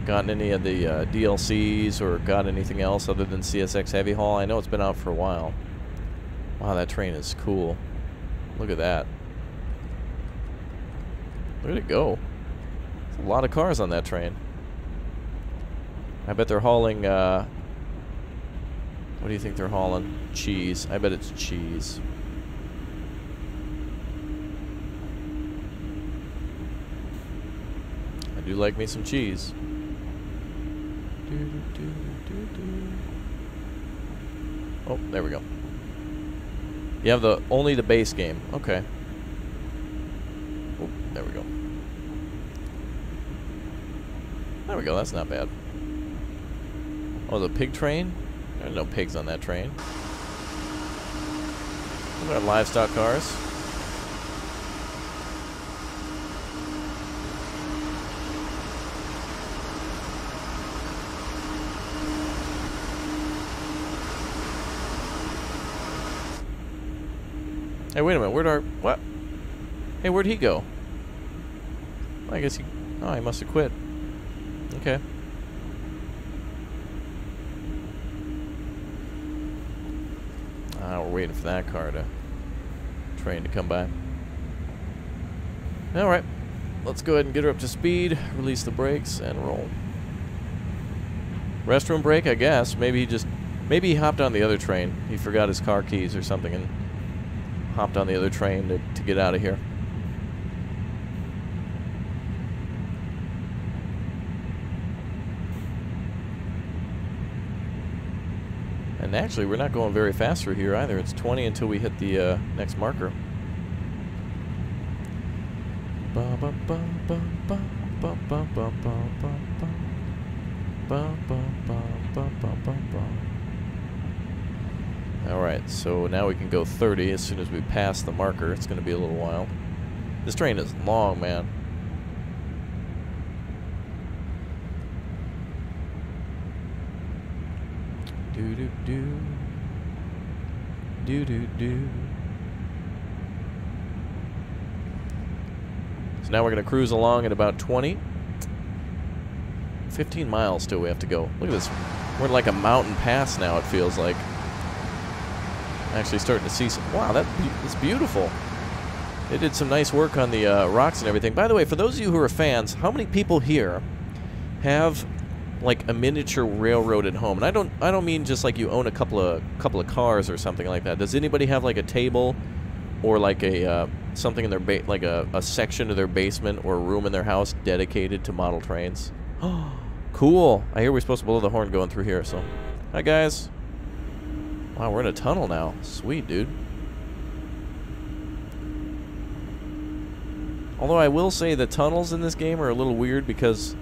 gotten any of the DLCs or got anything else other than CSX Heavy Haul? I know it's been out for a while. Wow, that train is cool. Look at that. Look at it go. There's a lot of cars on that train. I bet they're hauling, what do you think they're hauling? Cheese. I bet it's cheese. I do like me some cheese. Oh, there we go. You have only the base game. Okay. Oh, there we go. There we go. That's not bad. Oh, the pig train? There's no pigs on that train. We've got livestock cars. Hey, wait a minute. What? Hey, where'd he go? I guess he must have quit. Okay. We're waiting for that train to come by. Alright. Let's go ahead and get her up to speed, release the brakes, and roll. Restroom break, I guess. Maybe he hopped on the other train. He forgot his car keys or something and hopped on the other train to get out of here. And actually, we're not going very fast through here either. It's 20 until we hit the next marker. Alright, so now we can go 30 as soon as we pass the marker. It's going to be a little while. This train is long, man. Do-do-do. Do-do-do. So now we're going to cruise along at about 20. 15 miles still we have to go. Look at this. We're in like a mountain pass now, it feels like. Actually starting to see some... Wow, that's beautiful. They did some nice work on the rocks and everything. By the way, for those of you who are fans, how many people here have like a miniature railroad at home? And I don't mean just like you own a couple of cars or something like that. Does anybody have like a table or like a something in their like a section of their basement or a room in their house dedicated to model trains? Oh, cool. I hear we're supposed to blow the horn going through here, so hi guys. Wow, we're in a tunnel now. Sweet, dude. Although I will say the tunnels in this game are a little weird because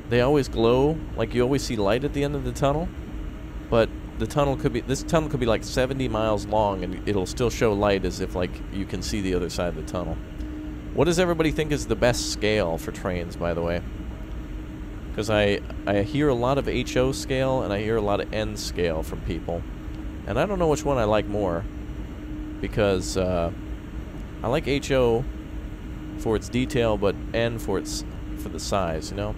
they always glow. Like, you always see light at the end of the tunnel. But the tunnel could be... This tunnel could be like 70 miles long and it'll still show light as if, like, you can see the other side of the tunnel. What does everybody think is the best scale for trains, by the way? Because I hear a lot of HO scale and I hear a lot of N scale from people. And I don't know which one I like more, because I like HO for its detail, but N for the size, you know.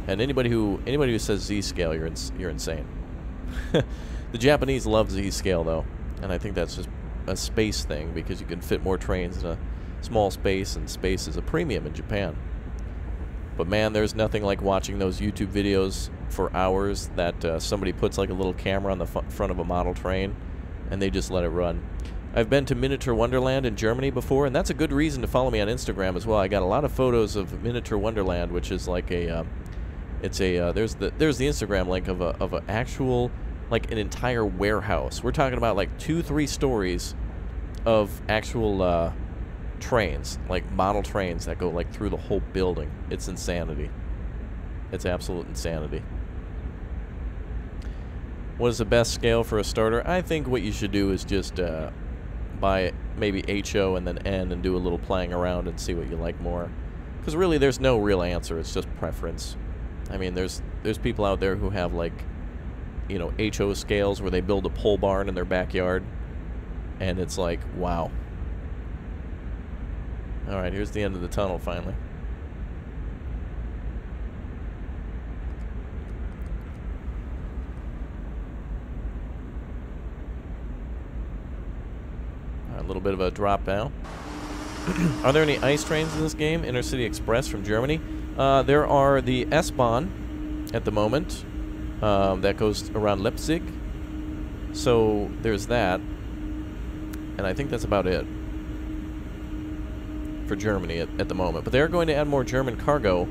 And anybody who says Z scale, you're insane. The Japanese love Z scale though, and I think that's just a space thing because you can fit more trains in a small space, and space is a premium in Japan. But man, there's nothing like watching those YouTube videos for hours that somebody puts like a little camera on the front of a model train and they just let it run. I've been to Miniature Wonderland in Germany before, and that's a good reason to follow me on Instagram as well. I got a lot of photos of Miniature Wonderland, which is like a, there's the Instagram link of a actual, like an entire warehouse. We're talking about like 2-3 stories of actual trains, like model trains that go like through the whole building. It's insanity. It's absolute insanity. What is the best scale for a starter? I think what you should do is just buy maybe HO and then N and do a little playing around and see what you like more. Because really there's no real answer, it's just preference. I mean, there's people out there who have like, you know, HO scales where they build a pole barn in their backyard, and it's like, wow. Alright, here's the end of the tunnel finally. A little bit of a drop down. Are there any ice trains in this game? Intercity Express from Germany? There are the S-Bahn at the moment. That goes around Leipzig. So there's that. And I think that's about it for Germany at the moment. But they're going to add more German cargo.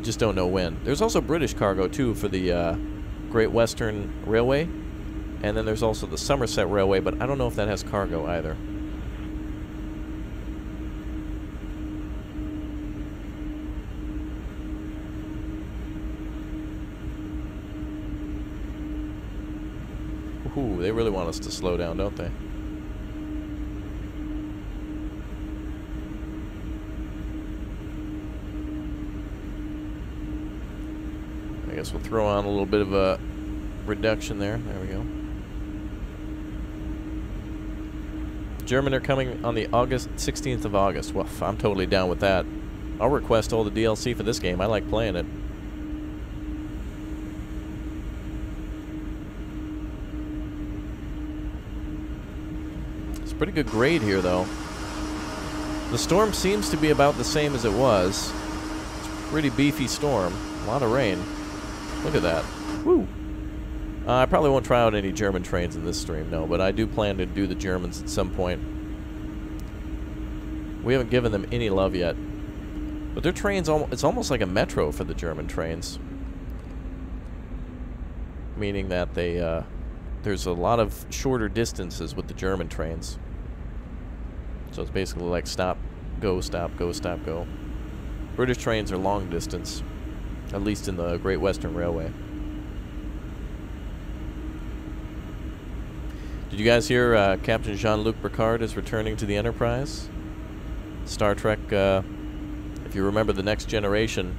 Just don't know when. There's also British cargo, too, for the Great Western Railway. And then there's also the Somerset Railway, but I don't know if that has cargo either. Ooh, they really want us to slow down, don't they? I guess we'll throw on a little bit of a reduction there. There we go. German are coming on the 16th of August. Well, I'm totally down with that. I'll request all the DLC for this game. I like playing it. Pretty good grade here, though. The storm seems to be about the same as it was. It's a pretty beefy storm. A lot of rain. Look at that. Woo! I probably won't try out any German trains in this stream, no, but I do plan to do the Germans at some point. We haven't given them any love yet. But their trains, it's almost like a metro for the German trains. Meaning that they, there's a lot of shorter distances with the German trains. So it's basically like stop, go, stop, go, stop, go. British trains are long distance, at least in the Great Western Railway. Did you guys hear Captain Jean-Luc Picard is returning to the Enterprise? Star Trek, if you remember The Next Generation,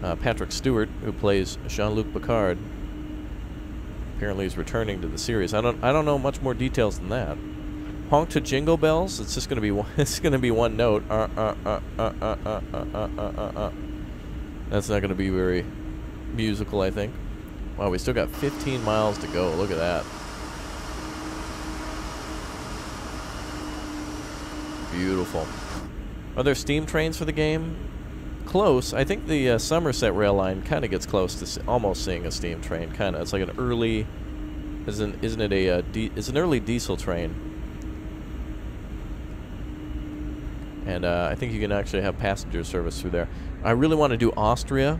Patrick Stewart, who plays Jean-Luc Picard, apparently is returning to the series. I don't know much more details than that. Honk to Jingle Bells. It's just gonna be one. It's gonna be one note. That's not gonna be very musical, I think. Wow, we still got 15 miles to go. Look at that. Beautiful. Are there steam trains for the game? Close. I think the Somerset rail line kind of gets close to almost seeing a steam train. Kind of. It's like an early. Isn't it a? It's an early diesel train. And I think you can actually have passenger service through there. I really want to do Austria.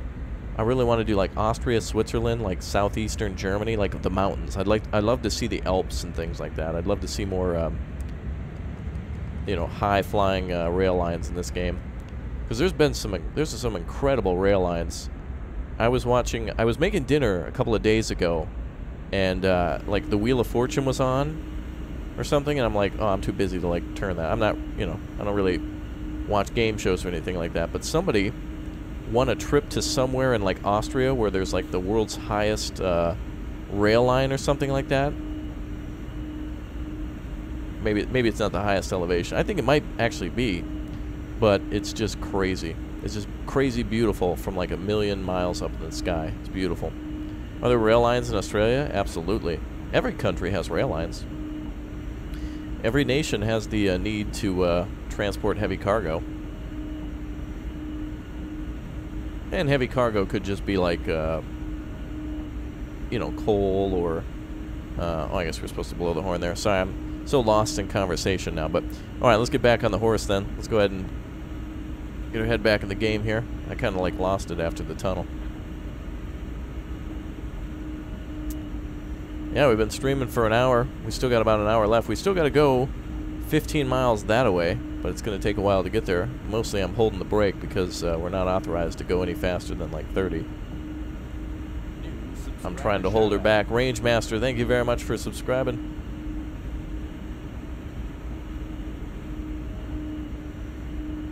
I really want to do like Austria, Switzerland, like southeastern Germany, like the mountains. I'd love to see the Alps and things like that. I'd love to see more, you know, high-flying rail lines in this game. Because there's some incredible rail lines. I was making dinner a couple of days ago, and like the Wheel of Fortune was on, or something, and I'm like, oh, I'm too busy to like turn that. I'm not, you know, I don't really watch game shows or anything like that. But somebody won a trip to somewhere in like Austria where there's like the world's highest rail line or something like that. Maybe it's not the highest elevation. I think it might actually be, but it's just crazy. It's just crazy beautiful from like 1,000,000 miles up in the sky. It's beautiful. Are there rail lines in Australia? Absolutely. Every country has rail lines. Every nation has the need to transport heavy cargo. And heavy cargo could just be like, you know, coal or... oh, I guess we're supposed to blow the horn there. Sorry, so lost in conversation now. But all right, let's get back on the horse then. Let's go ahead and get our head back in the game here. I kind of like lost it after the tunnel. Yeah, we've been streaming for an hour. We still got about an hour left. We still got to go 15 miles that way, but it's going to take a while to get there. Mostly I'm holding the brake because we're not authorized to go any faster than like 30. I'm trying to hold her back. Range Master, thank you very much for subscribing.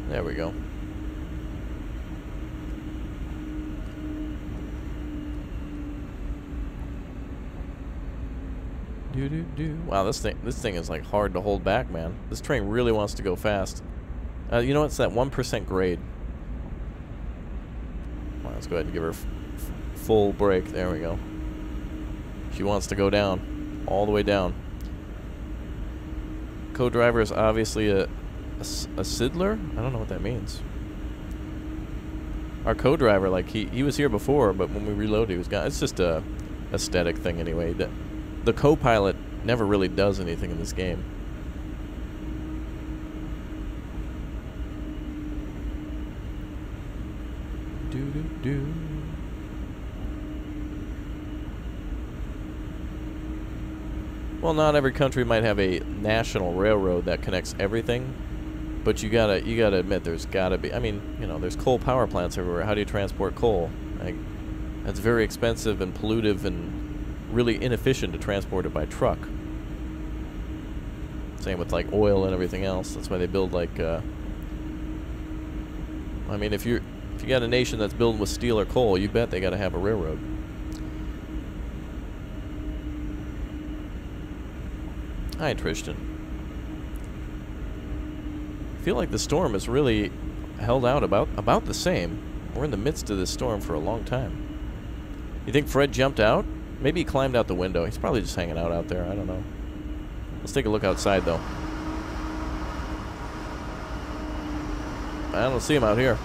There we go. Wow, this thing is like hard to hold back, man. This train really wants to go fast. You know, it's that 1% grade. Well, let's go ahead and give her full brake. There we go. She wants to go down, all the way down. Co-driver is obviously a Sidler? I don't know what that means. Our co-driver, like, he was here before, but when we reloaded, he was gone. It's just a aesthetic thing anyway. The co-pilot never really does anything in this game. Do-do-do. Well, not every country might have a national railroad that connects everything, but you gotta admit there's gotta be. I mean, you know, there's coal power plants everywhere. How do you transport coal? Like, that's very expensive and pollutive and really inefficient to transport it by truck. Same with like oil and everything else. That's why they build like. I mean, if you got a nation that's built with steel or coal, you bet they got to have a railroad. Hi, Tristan. I feel like the storm has really held out about the same. We're in the midst of this storm for a long time. You think Fred jumped out? Maybe he climbed out the window. He's probably just hanging out there. I don't know. Let's take a look outside, though. I don't see him out here.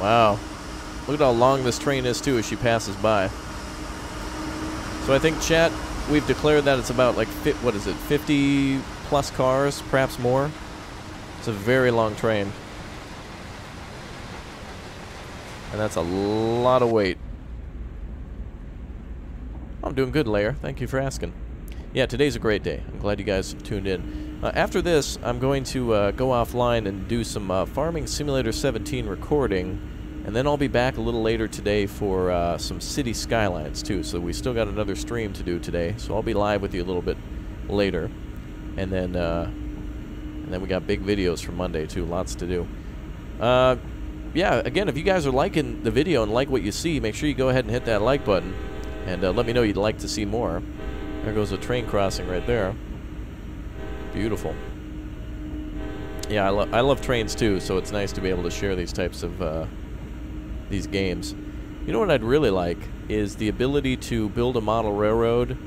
Wow. Look at how long this train is, too, as she passes by. So I think, chat, we've declared that it's about, like, what is it, 50-plus cars, perhaps more? It's a very long train. And that's a lot of weight. I'm doing good, Lair. Thank you for asking. Yeah, today's a great day. I'm glad you guys tuned in. After this, I'm going to go offline and do some Farming Simulator 17 recording. And then I'll be back a little later today for some City Skylines, too. So we still got another stream to do today. So I'll be live with you a little bit later. And then we got big videos for Monday, too. Lots to do. Yeah, again, if you guys are liking the video and like what you see, make sure you go ahead and hit that like button. And let me know you'd like to see more. There goes a train crossing right there. Beautiful. Yeah, I love trains too, so it's nice to be able to share these types of these games. You know what I'd really like is the ability to build a model railroad.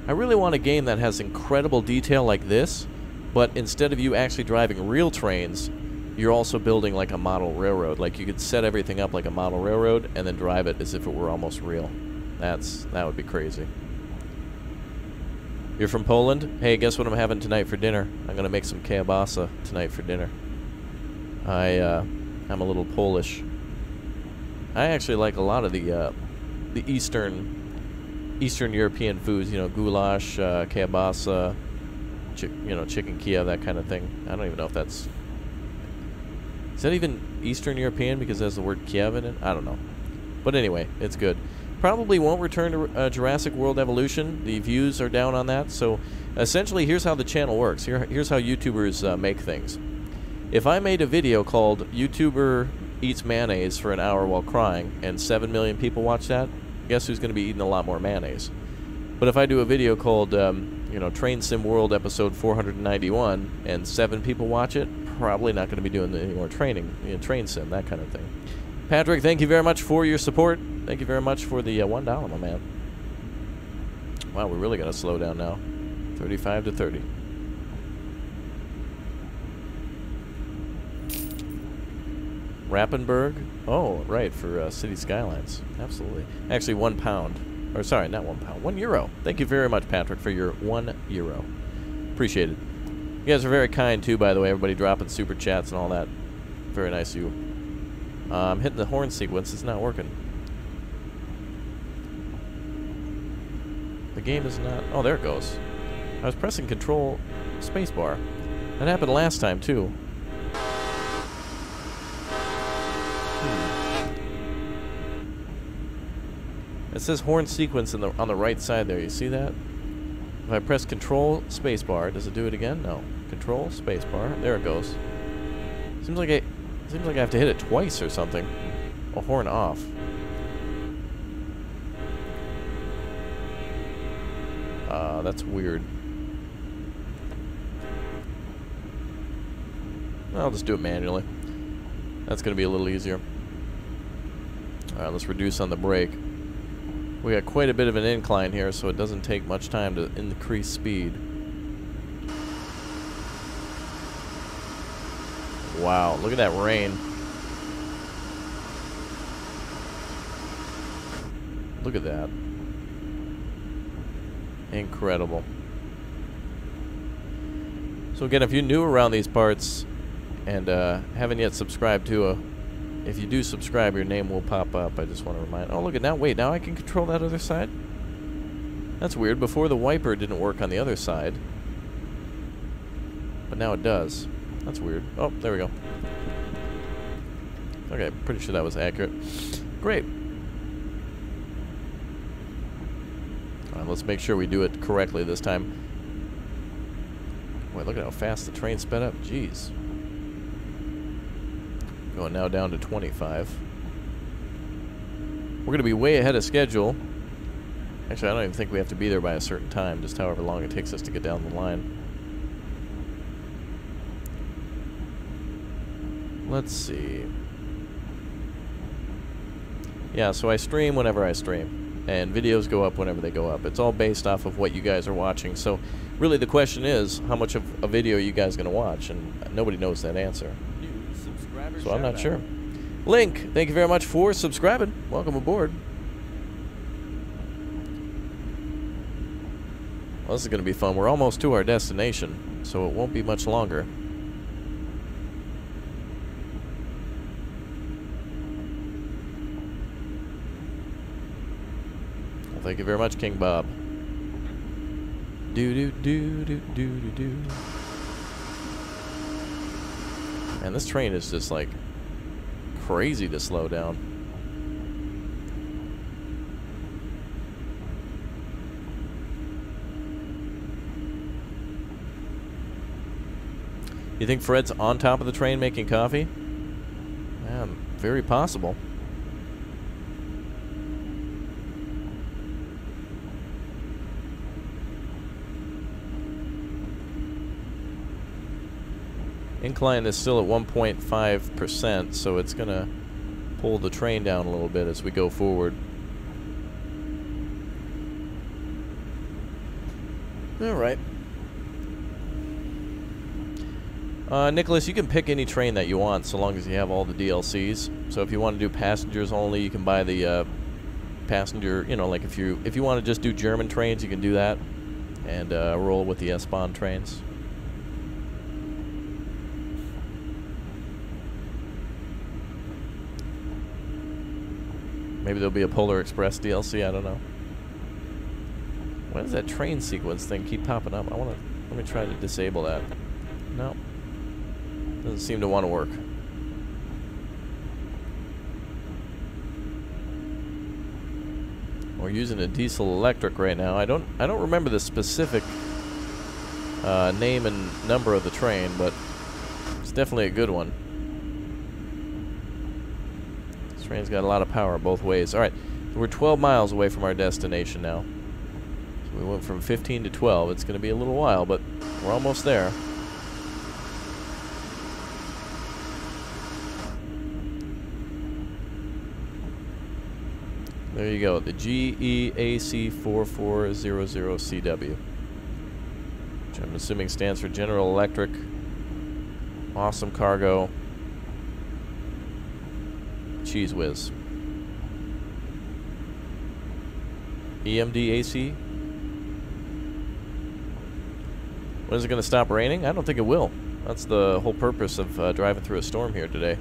I really want a game that has incredible detail like this, but instead of you actually driving real trains, you're also building like a model railroad. Like you could set everything up like a model railroad and then drive it as if it were almost real. That would be crazy. You're from Poland? Hey, guess what I'm having tonight for dinner? I'm gonna make some kielbasa tonight for dinner. I'm a little Polish. I actually like a lot of the Eastern European foods. You know, goulash, kielbasa, chicken Kiev, that kind of thing. I don't even know if that's... Is that even Eastern European because it has the word Kiev in it? I don't know. But anyway, it's good. Probably won't return to Jurassic World Evolution. The views are down on that. So essentially, here's how the channel works. Here's how YouTubers make things. If I made a video called YouTuber Eats Mayonnaise for an hour while crying and 7 million people watch that, guess who's going to be eating a lot more mayonnaise? But if I do a video called, Train Sim World episode 491 and 7 people watch it, probably not going to be doing any more training, train sim, that kind of thing. Patrick, thank you very much for your support. Thank you very much for the $1, my man. Wow, we really got to slow down now. 35 to 30. Rappenberg? Oh, right, for City Skylines. Absolutely. Actually, £1. Or, sorry, not £1. €1. Thank you very much, Patrick, for your €1. Appreciate it. You guys are very kind, too, by the way. Everybody dropping super chats and all that. Very nice of you. I'm hitting the horn sequence. It's not working. The game is not... Oh, there it goes. I was pressing Control Spacebar. That happened last time, too. It says horn sequence on the right side there. You see that? If I press Control Spacebar, does it do it again? No. Control Spacebar. There it goes. Seems like I have to hit it twice or something. A horn off. That's weird. I'll just do it manually. That's going to be a little easier. Alright, let's reduce on the brake. We got quite a bit of an incline here, so it doesn't take much time to increase speed. Wow, look at that rain. Look at that. Incredible. So again, if you're new around these parts and haven't yet subscribed to if you do subscribe, your name will pop up. I just want to remind... Oh, look at now. Wait, now I can control that other side? That's weird. Before the wiper didn't work on the other side. But now it does. That's weird. Oh, there we go. Okay, pretty sure that was accurate. Great. Alright, let's make sure we do it correctly this time. Wait, look at how fast the train sped up. Jeez. Going now down to 25. We're going to be way ahead of schedule. Actually, I don't even think we have to be there by a certain time, just however long it takes us to get down the line. Let's see. Yeah, so I stream whenever I stream, and videos go up whenever they go up. It's all based off of what you guys are watching. So really the question is, how much of a video are you guys going to watch? And nobody knows that answer. So I'm not sure. Link, thank you very much for subscribing. Welcome aboard. Well, this is going to be fun. We're almost to our destination, so it won't be much longer. Well, thank you very much, King Bob. Do-do-do-do-do-do-do. Man, this train is just, like, crazy to slow down. You think Fred's on top of the train making coffee? Yeah, very possible. Incline is still at 1.5%, so it's going to pull the train down a little bit as we go forward. Alright. Nicholas, you can pick any train that you want so long as you have all the DLCs. So if you want to do passengers only, you can buy the passenger, you know, like if you want to just do German trains, you can do that and roll with the S-Bahn trains. Maybe there'll be a Polar Express DLC, I don't know. Why does that train sequence thing keep popping up? Let me try to disable that. No. Doesn't seem to want to work. We're using a diesel electric right now. I don't remember the specific name and number of the train, but it's definitely a good one. This train's got a lot of power both ways. Alright, so we're 12 miles away from our destination now. So we went from 15 to 12. It's going to be a little while, but we're almost there. There you go, the GEAC 4400CW, which I'm assuming stands for General Electric. Awesome cargo. Cheese Whiz. EMDAC. When is it going to stop raining? I don't think it will. That's the whole purpose of driving through a storm here today.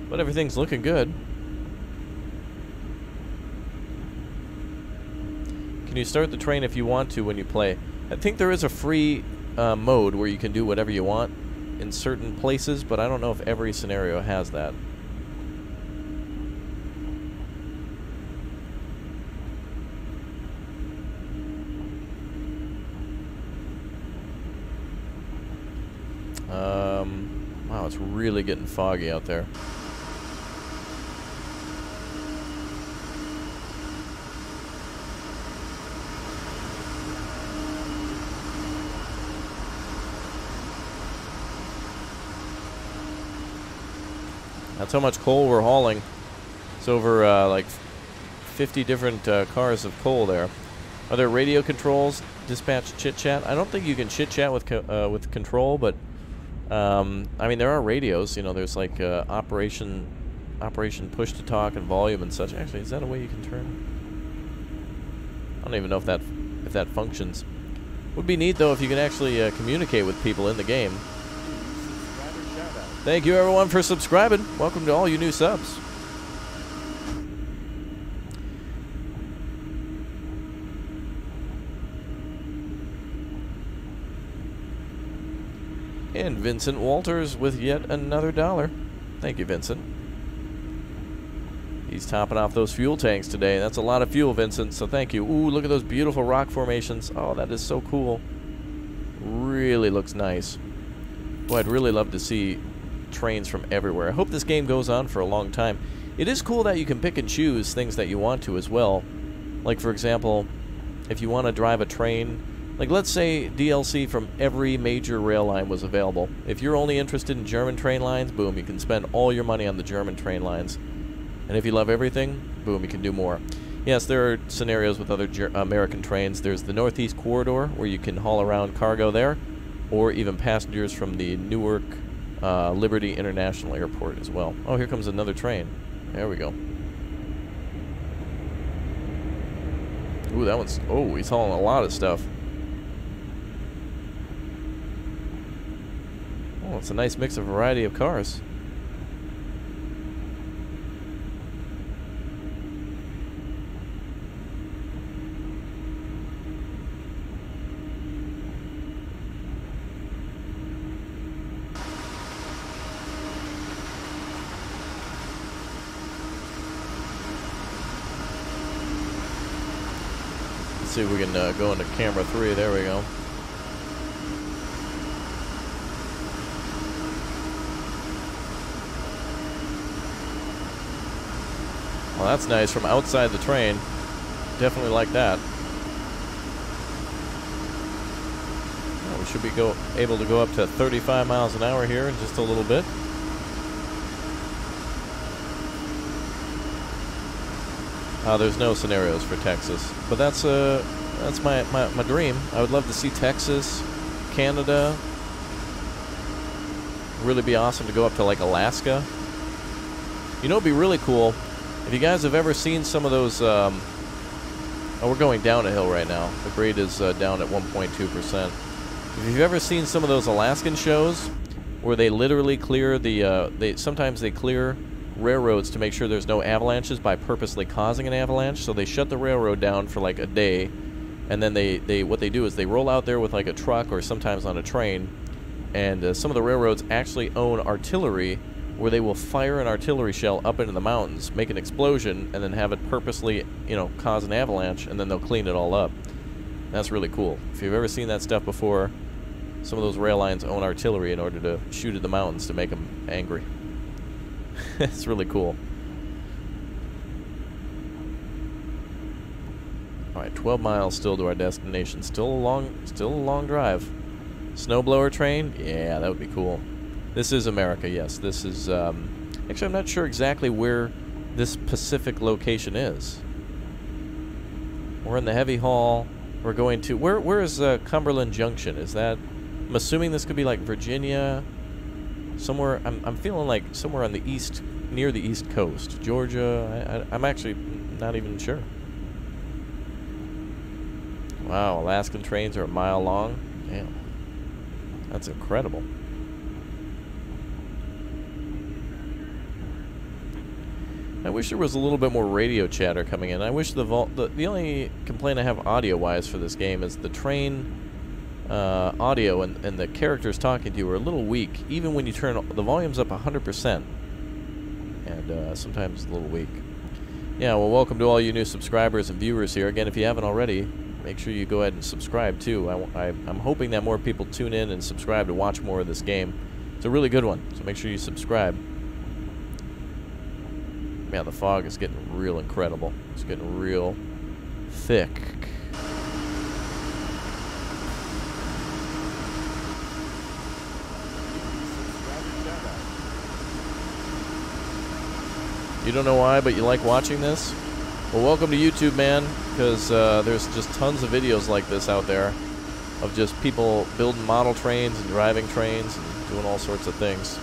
But everything's looking good. Can you start the train if you want to when you play? I think there is a free mode where you can do whatever you want in certain places, but I don't know if every scenario has that. Wow, it's really getting foggy out there. That's how much coal we're hauling. It's over like 50 different cars of coal there. Are there radio controls? Dispatch chit chat? I don't think you can chit chat with control, but I mean there are radios. You know, there's like operation push to talk and volume and such. Actually, is that a way you can turn? I don't even know if that functions. Would be neat though if you could actually communicate with people in the game. Thank you everyone for subscribing. Welcome to all you new subs. And Vincent Walters with yet another $1. Thank you, Vincent. He's topping off those fuel tanks today. That's a lot of fuel, Vincent, so thank you. Ooh, look at those beautiful rock formations. Oh, that is so cool. Really looks nice. Boy, I'd really love to see trains from everywhere. I hope this game goes on for a long time. It is cool that you can pick and choose things that you want to as well. Like, for example, if you want to drive a train, like let's say DLC from every major rail line was available. If you're only interested in German train lines, boom, you can spend all your money on the German train lines. And if you love everything, boom, you can do more. Yes, there are scenarios with other American trains. There's the Northeast Corridor, where you can haul around cargo there, or even passengers from the Newark Liberty International Airport as well. Oh, here comes another train. There we go. Ooh, that one's... Oh, he's hauling a lot of stuff. Oh, it's a nice mix of variety of cars. See if we can go into camera 3. There we go. Well, that's nice from outside the train. Definitely like that. Well, we should be able to go up to 35 miles an hour here in just a little bit. There's no scenarios for Texas, but that's my dream. I would love to see Texas, Canada. Really be awesome to go up to like Alaska. You know, it'd be really cool if you guys have ever seen some of those. Oh, we're going down a hill right now. The grade is down at 1.2%. If you've ever seen some of those Alaskan shows where they literally clear the, sometimes they clear railroads to make sure there's no avalanches by purposely causing an avalanche. So they shut the railroad down for like a day, and then what they do is they roll out there with like a truck or sometimes on a train, and some of the railroads actually own artillery where they will fire an artillery shell up into the mountains, make an explosion, and then have it purposely, you know, cause an avalanche, and then they'll clean it all up. That's really cool. If you've ever seen that stuff before, some of those rail lines own artillery in order to shoot at the mountains to make them angry. It's really cool. Alright, 12 miles still to our destination. Still a long drive. Snowblower train? Yeah, that would be cool. This is America, yes. This is, actually, I'm not sure exactly where this specific location is. We're in the heavy haul. We're going to... Where is Cumberland Junction? Is that... I'm assuming this could be like Virginia... Somewhere, I'm feeling like somewhere on the east, near the east coast. Georgia, I'm actually not even sure. Wow, Alaskan trains are a mile long. Damn. That's incredible. I wish there was a little bit more radio chatter coming in. I wish the only complaint I have audio-wise for this game is the train audio and the characters talking to you are a little weak, even when you turn the volumes up 100%. And sometimes it's a little weak. Yeah, well, welcome to all you new subscribers and viewers here. Again, if you haven't already, make sure you go ahead and subscribe too. I'm hoping that more people tune in and subscribe to watch more of this game. It's a really good one, so make sure you subscribe. Man, the fog is getting real incredible. It's getting real thick. You don't know why, but you like watching this? Well, welcome to YouTube, man, because there's just tons of videos like this out there of just people building model trains and driving trains and doing all sorts of things.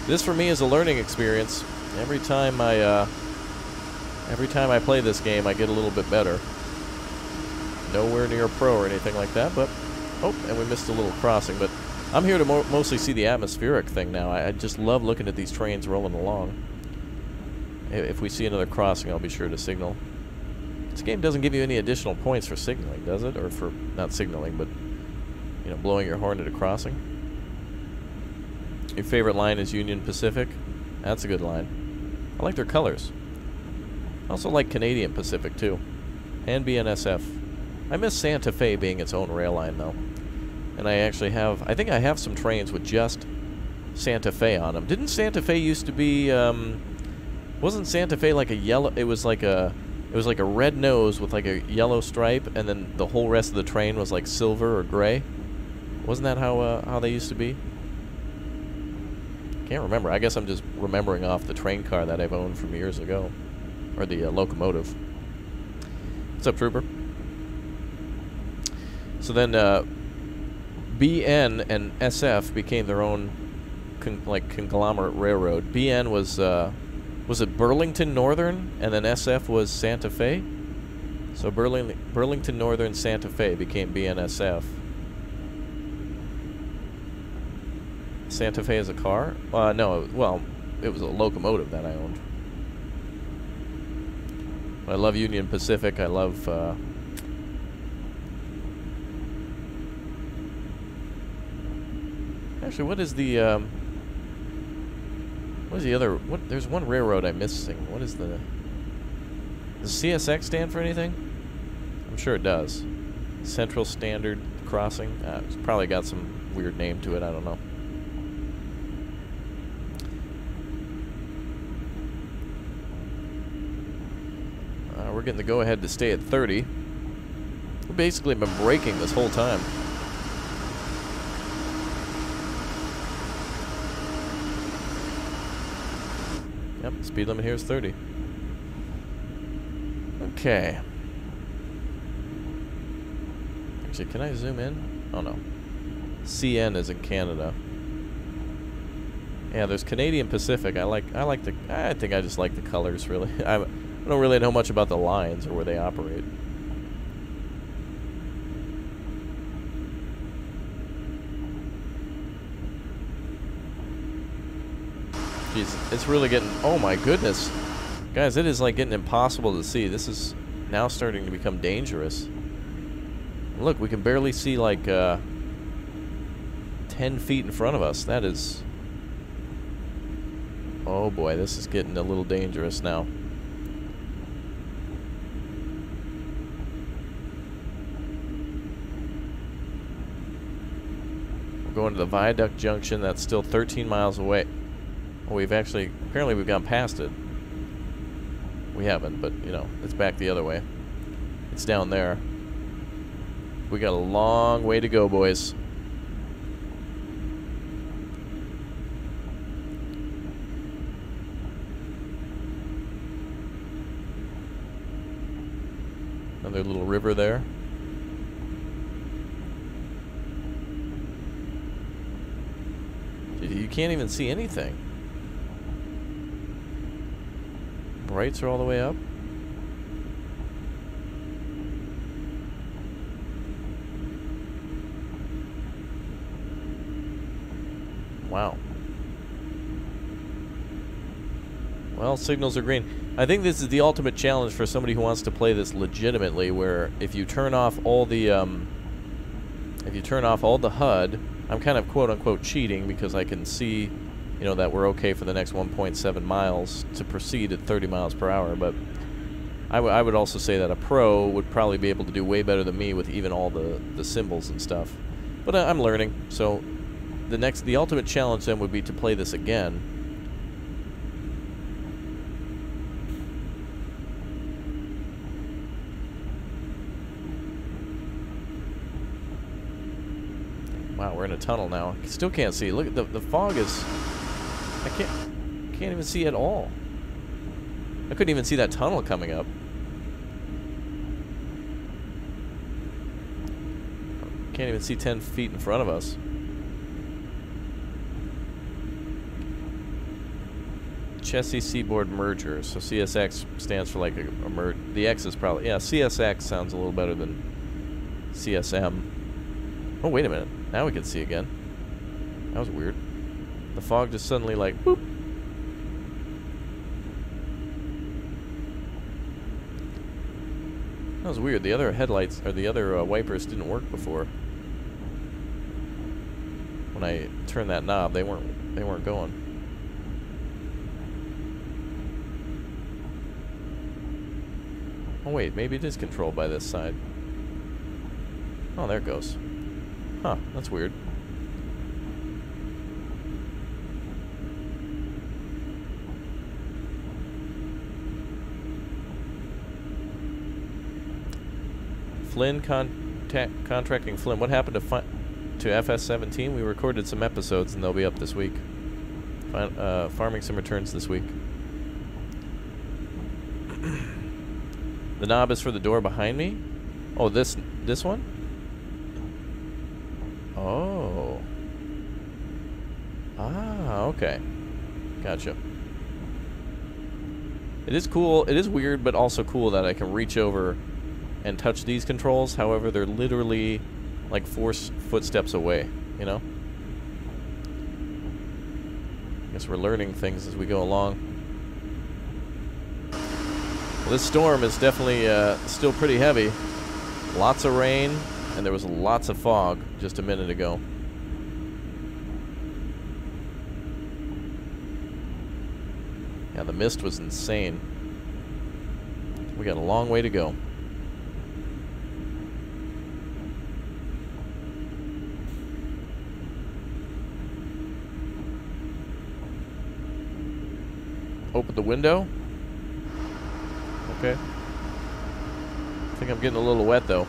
This, for me, is a learning experience. Every time I play this game, I get a little bit better. Nowhere near a pro or anything like that, but... Oh, and we missed a little crossing, but I'm here to mostly see the atmospheric thing now. I just love looking at these trains rolling along. If we see another crossing, I'll be sure to signal. This game doesn't give you any additional points for signaling, does it? Or for, not signaling, but, you know, blowing your horn at a crossing. Your favorite line is Union Pacific. That's a good line. I like their colors. I also like Canadian Pacific, too. And BNSF. I miss Santa Fe being its own rail line, though. And I actually have... I think I have some trains with just Santa Fe on them. Didn't Santa Fe used to be... wasn't Santa Fe like a yellow... It was like a red nose with like a yellow stripe, and then the whole rest of the train was like silver or gray? Wasn't that how they used to be? Can't remember. I guess I'm just remembering off the train car that I've owned from years ago. Or the locomotive. What's up, Trooper? So then BN and SF became their own conglomerate railroad. BN was it Burlington Northern, and then SF was Santa Fe? So Burlington Northern Santa Fe became BNSF. Santa Fe is a car? No, well, it was a locomotive that I owned. I love Union Pacific. I love... Actually, what is the... what is the other... There's one railroad I'm missing. What is the... Does CSX stand for anything? I'm sure it does. Central Standard Crossing? It's probably got some weird name to it. I don't know. We're getting the go-ahead to stay at 30. We've basically been braking this whole time. Yep, speed limit here is 30. Okay. Actually, can I zoom in? Oh no. CN is in Canada. Yeah, there's Canadian Pacific. I think I just like the colors, really. I don't really know much about the lines or where they operate. Jeez, it's really getting... Oh my goodness. Guys, it is like getting impossible to see. This is now starting to become dangerous. Look, we can barely see like 10 feet in front of us. That is... Oh boy, this is getting a little dangerous now. We're going to the Viaduct Junction. That's still 13 miles away. Well, we've actually... Apparently we've gone past it. We haven't, but, you know, it's back the other way. It's down there. We got a long way to go, boys. Another little river there. Jeez, You can't even see anything. Brights are all the way up. Wow. Well, signals are green. I think this is the ultimate challenge for somebody who wants to play this legitimately, where if you turn off all the HUD, I'm kind of quote-unquote cheating because I can see, you know, that we're okay for the next 1.7 miles to proceed at 30 miles per hour, but I would also say that a pro would probably be able to do way better than me with even all the symbols and stuff. But I'm learning, so the ultimate challenge then would be to play this again. Wow, we're in a tunnel now. Still can't see. Look at the fog is... I can't even see at all. I couldn't even see that tunnel coming up. Can't even see 10 feet in front of us. Chessie Seaboard Merger. So CSX stands for like a merge. The X is probably... Yeah, CSX sounds a little better than CSM. Oh, wait a minute. Now we can see again. That was weird. The fog just suddenly like, boop. That was weird. The other headlights, or the other wipers didn't work before. When I turned that knob, they weren't going. Oh wait, maybe it is controlled by this side. Oh, there it goes. Huh, that's weird. Flynn contracting Flynn. What happened to FS17? We recorded some episodes and they'll be up this week. Farming some returns this week. The knob is for the door behind me? Oh, this one? Oh. Ah, okay. Gotcha. It is cool. It is weird, but also cool that I can reach over and touch these controls. However, they're literally like 4 footsteps away, you know? I guess we're learning things as we go along. Well, this storm is definitely still pretty heavy. Lots of rain. And there was lots of fog just a minute ago. Yeah, the mist was insane. We got a long way to go. Open the window. Okay. I think I'm getting a little wet though.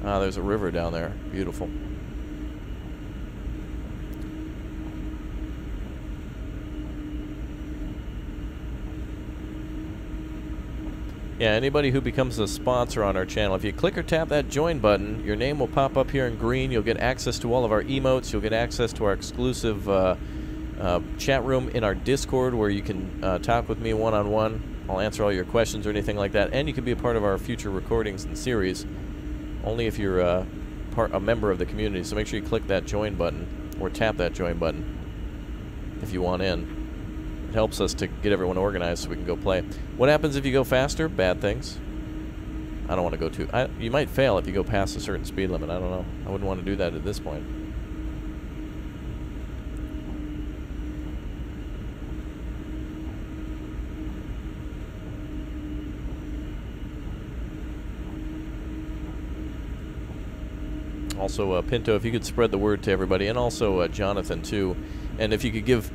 Ah, there's a river down there. Beautiful. Yeah, anybody who becomes a sponsor on our channel, if you click or tap that join button, your name will pop up here in green. You'll get access to all of our emotes. You'll get access to our exclusive chat room in our Discord where you can talk with me one-on-one. I'll answer all your questions or anything like that. And you can be a part of our future recordings and series. Only if you're a member of the community, so make sure you click that join button, or tap that join button if you want in. It helps us to get everyone organized so we can go play. What happens if you go faster? Bad things. I don't want to go too... you might fail if you go past a certain speed limit. I don't know. I wouldn't want to do that at this point. Also, Pinto, if you could spread the word to everybody, and also Jonathan, too. And if you could give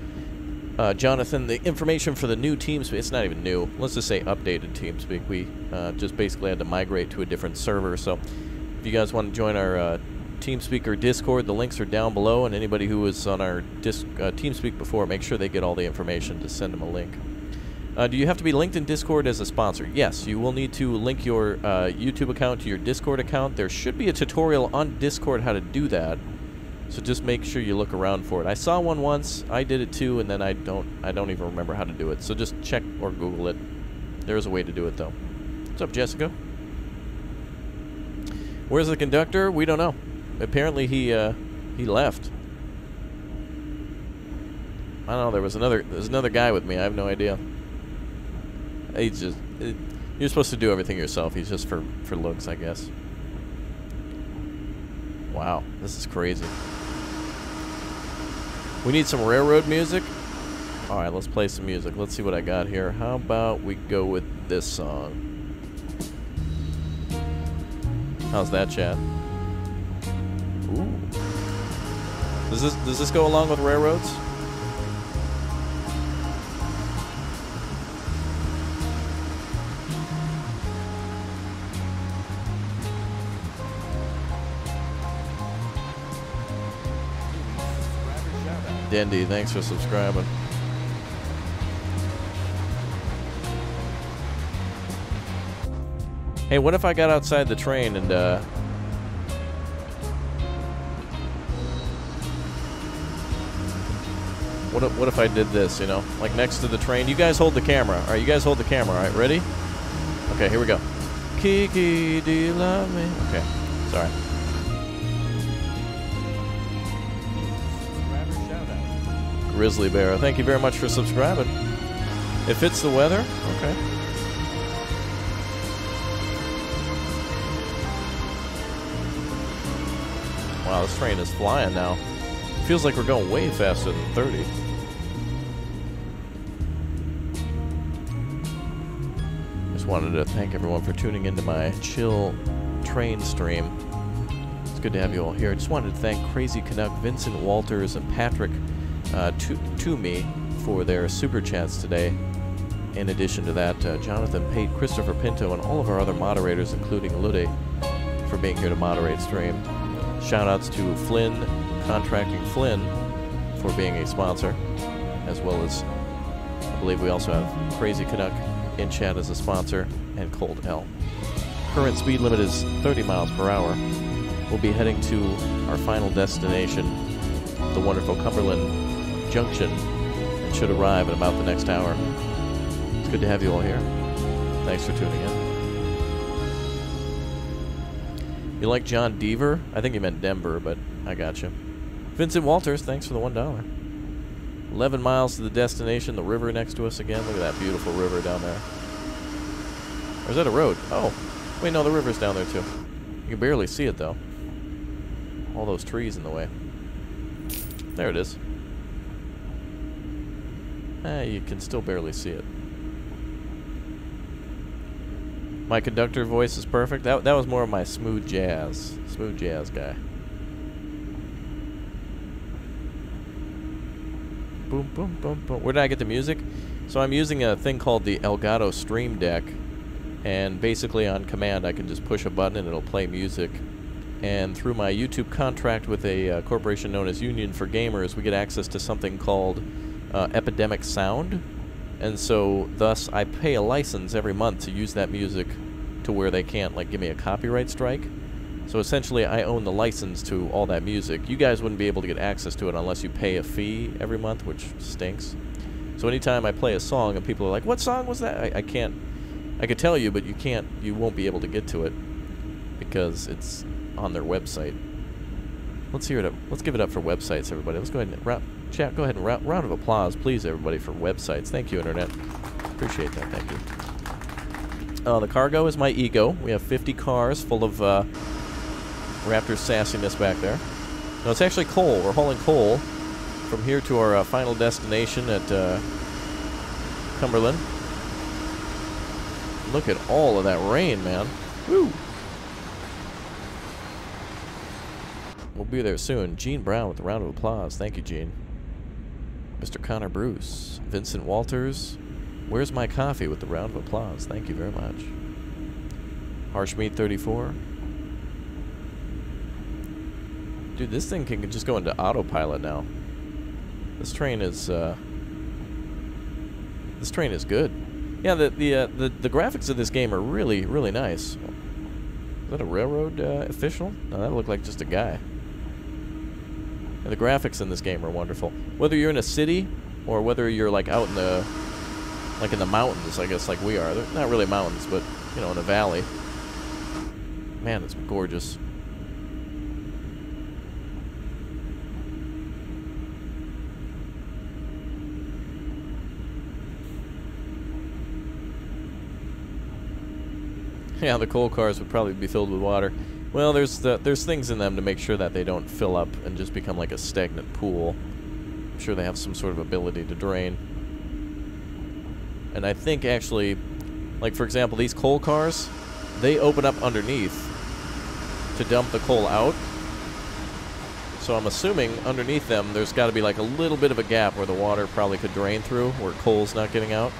Jonathan the information for the new TeamSpeak. It's not even new. Let's just say updated TeamSpeak. We just basically had to migrate to a different server. So if you guys want to join our TeamSpeak or Discord, the links are down below. And anybody who was on our TeamSpeak before, make sure they get all the information to send them a link. Do you have to be linked in Discord as a sponsor? Yes, you will need to link your YouTube account to your Discord account. There should be a tutorial on Discord how to do that. So just make sure you look around for it. I saw one once, I did it too, and then I don't even remember how to do it. So just check or Google it. There's a way to do it though. What's up, Jessica? Where's the conductor? We don't know. Apparently he left. I don't know, there's another guy with me. I have no idea. He's just you're supposed to do everything yourself. He's just for looks, I guess. Wow, this is crazy. We need some railroad music. All right, let's play some music. Let's see what I got here. How about we go with this song? How's that, chat? Ooh. Does this go along with railroads? Dendy, thanks for subscribing. Hey, what if I got outside the train and what if I did this, you know? Like next to the train. You guys hold the camera. Alright, you guys hold the camera, alright, ready? Okay, here we go. Kiki, do you love me? Okay, sorry. Grizzly Bear, thank you very much for subscribing. It fits the weather? Okay. Wow, this train is flying now. Feels like we're going way faster than 30. Just wanted to thank everyone for tuning into my chill train stream. It's good to have you all here. I just wanted to thank Crazy Canuck, Vincent Walters, and Patrick Toomey for their super chats today. In addition to that, Jonathan Pate, Christopher Pinto, and all of our other moderators, including Lude, for being here to moderate stream. Shoutouts to Flynn, Contracting Flynn, for being a sponsor, as well as, I believe we also have Crazy Canuck in chat as a sponsor, and Cold L. Current speed limit is 30 miles per hour. We'll be heading to our final destination, the wonderful Cumberland Junction, and should arrive in about the next hour. It's good to have you all here. Thanks for tuning in. You like John Deaver? I think he meant Denver, but I got you. Vincent Walters, thanks for the $1. 11 miles to the destination, the river next to us again. Look at that beautiful river down there. Or is that a road? Oh, wait, no, the river's down there too. You can barely see it though. All those trees in the way. There it is. You can still barely see it. My conductor voice is perfect. That was more of my smooth jazz guy. Boom, boom, boom, boom. Where did I get the music? So I'm using a thing called the Elgato Stream Deck, and basically on command I can just push a button and it'll play music. And through my YouTube contract with a corporation known as Union for Gamers, we get access to something called Epidemic Sound. And so, thus, I pay a license every month to use that music to where they can't, like, give me a copyright strike. So essentially, I own the license to all that music. You guys wouldn't be able to get access to it unless you pay a fee every month, which stinks. So anytime I play a song and people are like, what song was that? I can't, I could tell you, but you won't be able to get to it because it's on their website. Let's hear it up. Let's give it up for websites, everybody. Let's go ahead and chat. Go ahead and round of applause, please, everybody, for websites. Thank you, Internet. Appreciate that. Thank you. The cargo is my ego. We have 50 cars full of Raptor sassiness back there. No, it's actually coal. We're hauling coal from here to our final destination at Cumberland. Look at all of that rain, man. Woo! We'll be there soon. Gene Brown with a round of applause. Thank you, Gene. Mr. Connor Bruce. Vincent Walters. Where's my coffee with the round of applause? Thank you very much. Harshmeat 34. Dude, this thing can just go into autopilot now. This train is good. Yeah, the graphics of this game are really, really nice. Is that a railroad official? No, that looked like just a guy. And the graphics in this game are wonderful. Whether you're in a city or whether you're like out in the mountains, I guess, like we are. They're not really mountains, but you know, in a valley. Man, it's gorgeous. Yeah, the coal cars would probably be filled with water. Well, there's things in them to make sure that they don't fill up and just become like a stagnant pool. I'm sure they have some sort of ability to drain. And I think actually, like for example, these coal cars, they open up underneath to dump the coal out. So I'm assuming underneath them there's got to be like a little bit of a gap where the water probably could drain through, where coal's not getting out.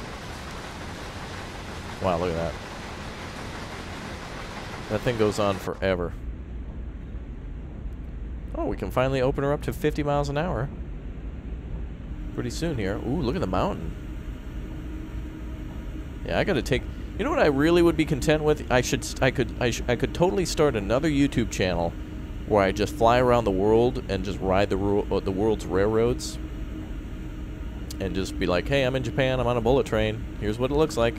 Wow, look at that. That thing goes on forever. Oh, we can finally open her up to 50 miles an hour. Pretty soon here. Ooh, look at the mountain. Yeah, I gotta take... You know what I really would be content with? I could totally start another YouTube channel where I just fly around the world and just ride the world's railroads. And just be like, hey, I'm in Japan, I'm on a bullet train. Here's what it looks like.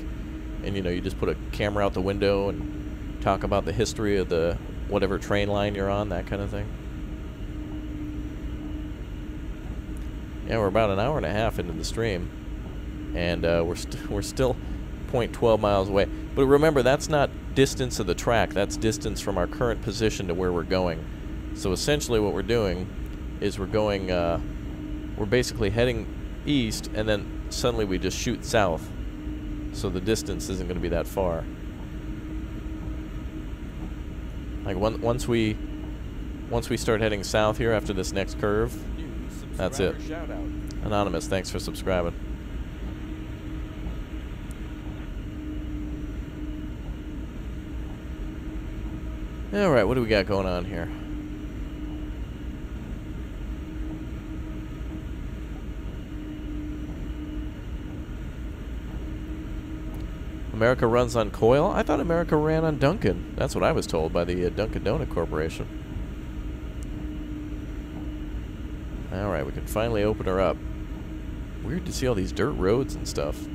And, you know, you just put a camera out the window and talk about the history of the whatever train line you're on, that kind of thing. Yeah, we're about an hour and a half into the stream, and we're still 0.12 miles away. But remember, that's not distance of the track. That's distance from our current position to where we're going. So essentially, what we're doing is we're going, we're basically heading east, and then suddenly we just shoot south. So the distance isn't going to be that far. Like once we start heading south here after this next curve, that's it. Anonymous, thanks for subscribing. All right, what do we got going on here? America runs on Coil? I thought America ran on Dunkin'. That's what I was told by the Dunkin' Donut Corporation. Alright, we can finally open her up. Weird to see all these dirt roads and stuff.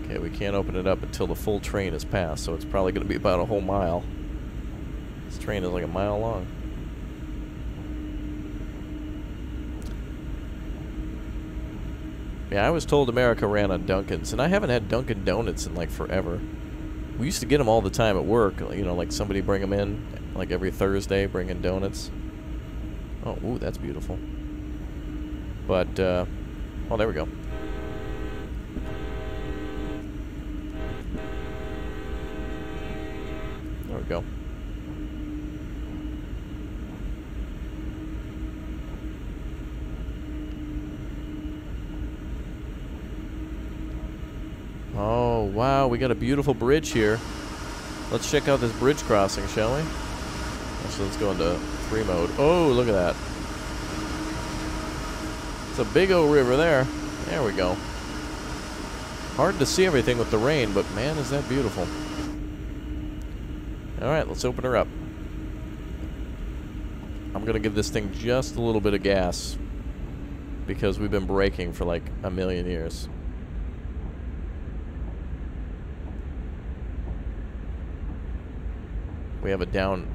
Okay, we can't open it up until the full train is passed, so it's probably going to be about a whole mile. This train is like a mile long. Yeah, I was told America ran on Dunkin's, and I haven't had Dunkin' Donuts in like forever. We used to get them all the time at work, you know, like somebody bring them in, like every Thursday, bring in donuts. Oh, ooh, that's beautiful. But, oh, there we go. There we go. Oh, wow, we got a beautiful bridge here. Let's check out this bridge crossing, shall we? Actually, let's go into 3 mode. Oh, look at that. It's a big old river there. There we go. Hard to see everything with the rain, but man, is that beautiful. Alright, let's open her up. I'm going to give this thing just a little bit of gas, because we've been braking for like a million years. We have a down...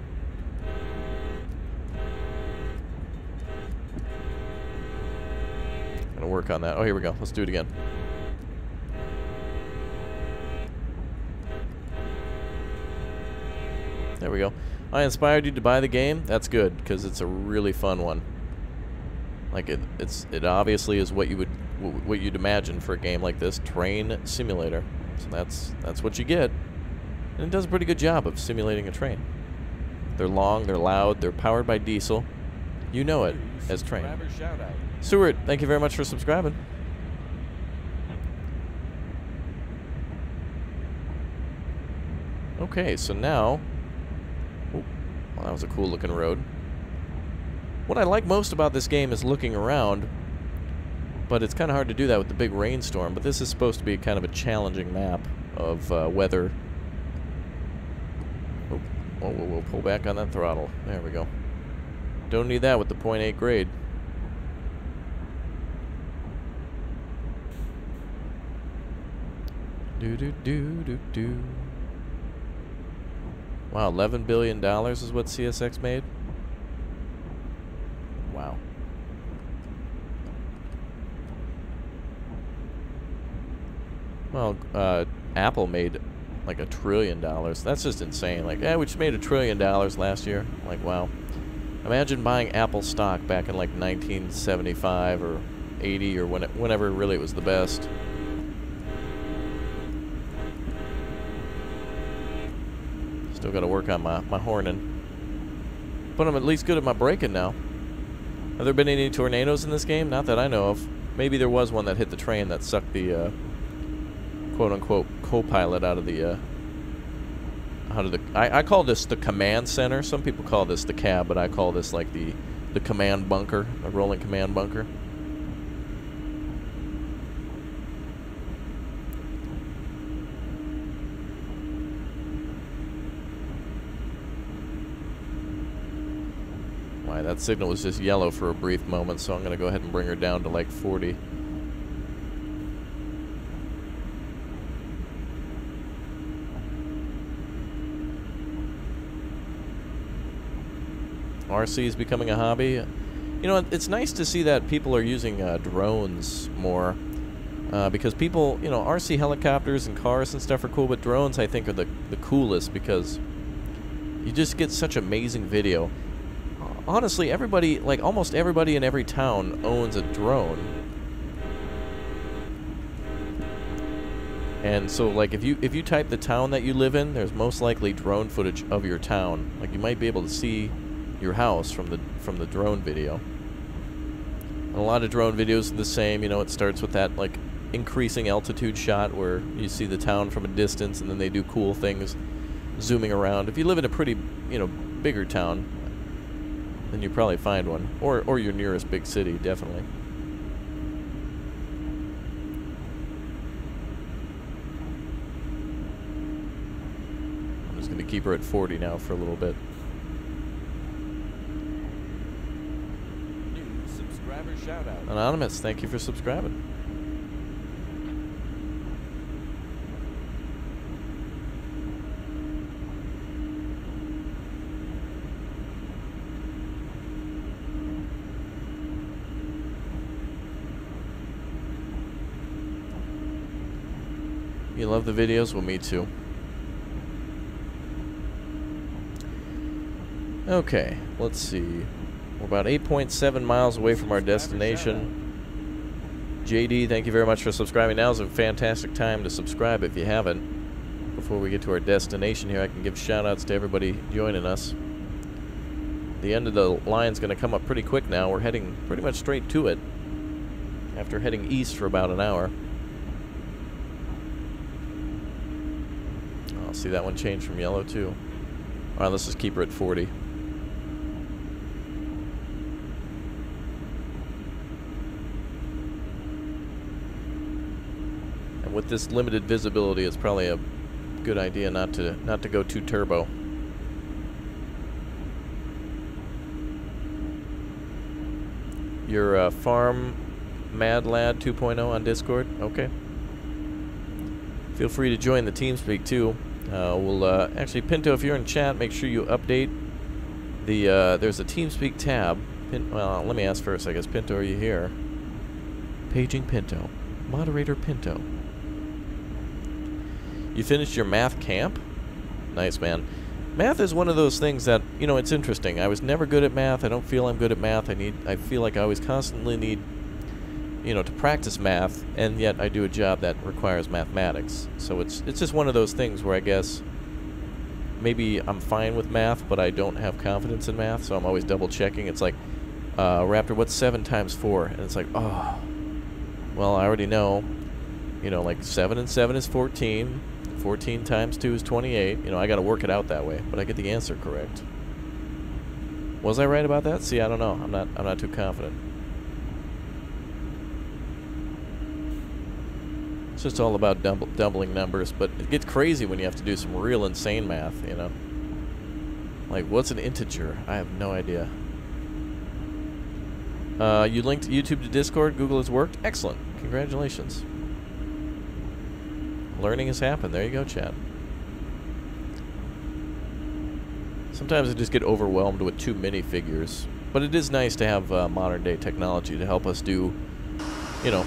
Gonna work on that. Oh, here we go. Let's do it again. There we go. I inspired you to buy the game. That's good, because it's a really fun one. Like it obviously is what you'd imagine for a game like this, train simulator. So that's what you get. And it does a pretty good job of simulating a train. They're long, they're loud, they're powered by diesel. You know it as train. Stuart, thank you very much for subscribing. Okay, so now... Oh, well, that was a cool looking road. What I like most about this game is looking around, but it's kind of hard to do that with the big rainstorm. But this is supposed to be kind of a challenging map of weather. Oh, we'll pull back on that throttle. There we go. Don't need that with the .8 grade. Do. Wow, $11 billion is what CSX made? Wow. Well, Apple made like $1 trillion. That's just insane. Like, we just made $1 trillion last year. Like, wow. Imagine buying Apple stock back in like 1975 or 80 or whenever really it was the best. Still got to work on my horning. But I'm at least good at my braking now. Have there been any tornadoes in this game? Not that I know of. Maybe there was one that hit the train that sucked the quote-unquote co-pilot out of the I call this the command center. Some people call this the cab, but I call this like the command bunker, the rolling command bunker. Why, that signal was just yellow for a brief moment, so I'm going to go ahead and bring her down to like 40. RC is becoming a hobby. You know, it's nice to see that people are using drones more. Because people, you know, RC helicopters and cars and stuff are cool, but drones I think are the coolest because you just get such amazing video. Honestly, everybody, like almost everybody in every town owns a drone. And so like if you type the town that you live in, there's most likely drone footage of your town. Like you might be able to see your house from the drone video. And a lot of drone videos are the same, you know, it starts with that like increasing altitude shot where you see the town from a distance and then they do cool things zooming around. If you live in a pretty, you know, bigger town, then you probably find one. Or your nearest big city, definitely. I'm just going to keep her at 40 now for a little bit. New subscriber shout out. Anonymous, thank you for subscribing. You love the videos? Well, me too. Okay, let's see. We're about 8.7 miles away from our destination. JD, thank you very much for subscribing. Now is a fantastic time to subscribe if you haven't. Before we get to our destination here, I can give shout-outs to everybody joining us. The end of the line's going to come up pretty quick now. We're heading pretty much straight to it after heading east for about an hour. See that one change from yellow too. Alright, let's just keep her at 40. And with this limited visibility, it's probably a good idea not to go too turbo. You're Farm Mad Lad 2.0 on Discord? Okay. Feel free to join the TeamSpeak too. Actually, Pinto, if you're in chat, make sure you update the, there's a TeamSpeak tab. Well, let me ask first, I guess. Pinto, are you here? Paging Pinto. Moderator Pinto. You finished your math camp? Nice, man. Math is one of those things that, you know, it's interesting. I was never good at math. I don't feel I'm good at math. I feel like I always constantly need, you know, to practice math, and yet I do a job that requires mathematics. So it's just one of those things where I guess maybe I'm fine with math, but I don't have confidence in math, so I'm always double checking. It's like, Raptor, what's 7 times 4? And it's like, oh, well, I already know. You know, like 7 and 7 is 14. 14 times 2 is 28. You know, I got to work it out that way, but I get the answer correct. Was I right about that? See, I don't know. I'm not too confident. It's just all about doubling numbers, but it gets crazy when you have to do some real insane math, you know. Like, what's an integer? I have no idea. You linked YouTube to Discord. Google has worked. Excellent. Congratulations. Learning has happened. There you go, chat. Sometimes I just get overwhelmed with too many figures. But it is nice to have modern-day technology to help us do, you know,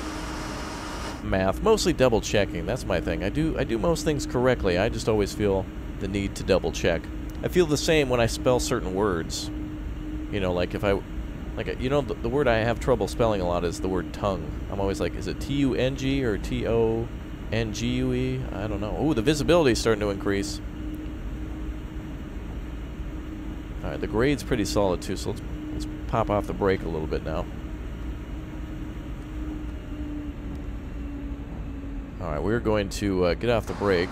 math. Mostly double-checking. That's my thing. I do most things correctly. I just always feel the need to double-check. I feel the same when I spell certain words. You know, like if I... Like, you know, the word I have trouble spelling a lot is the word tongue. I'm always like, is it T-U-N-G or T-O-N-G-U-E? I don't know. Ooh, the visibility is starting to increase. Alright, the grade's pretty solid too, so let's pop off the brake a little bit now. Alright, we're going to get off the brake.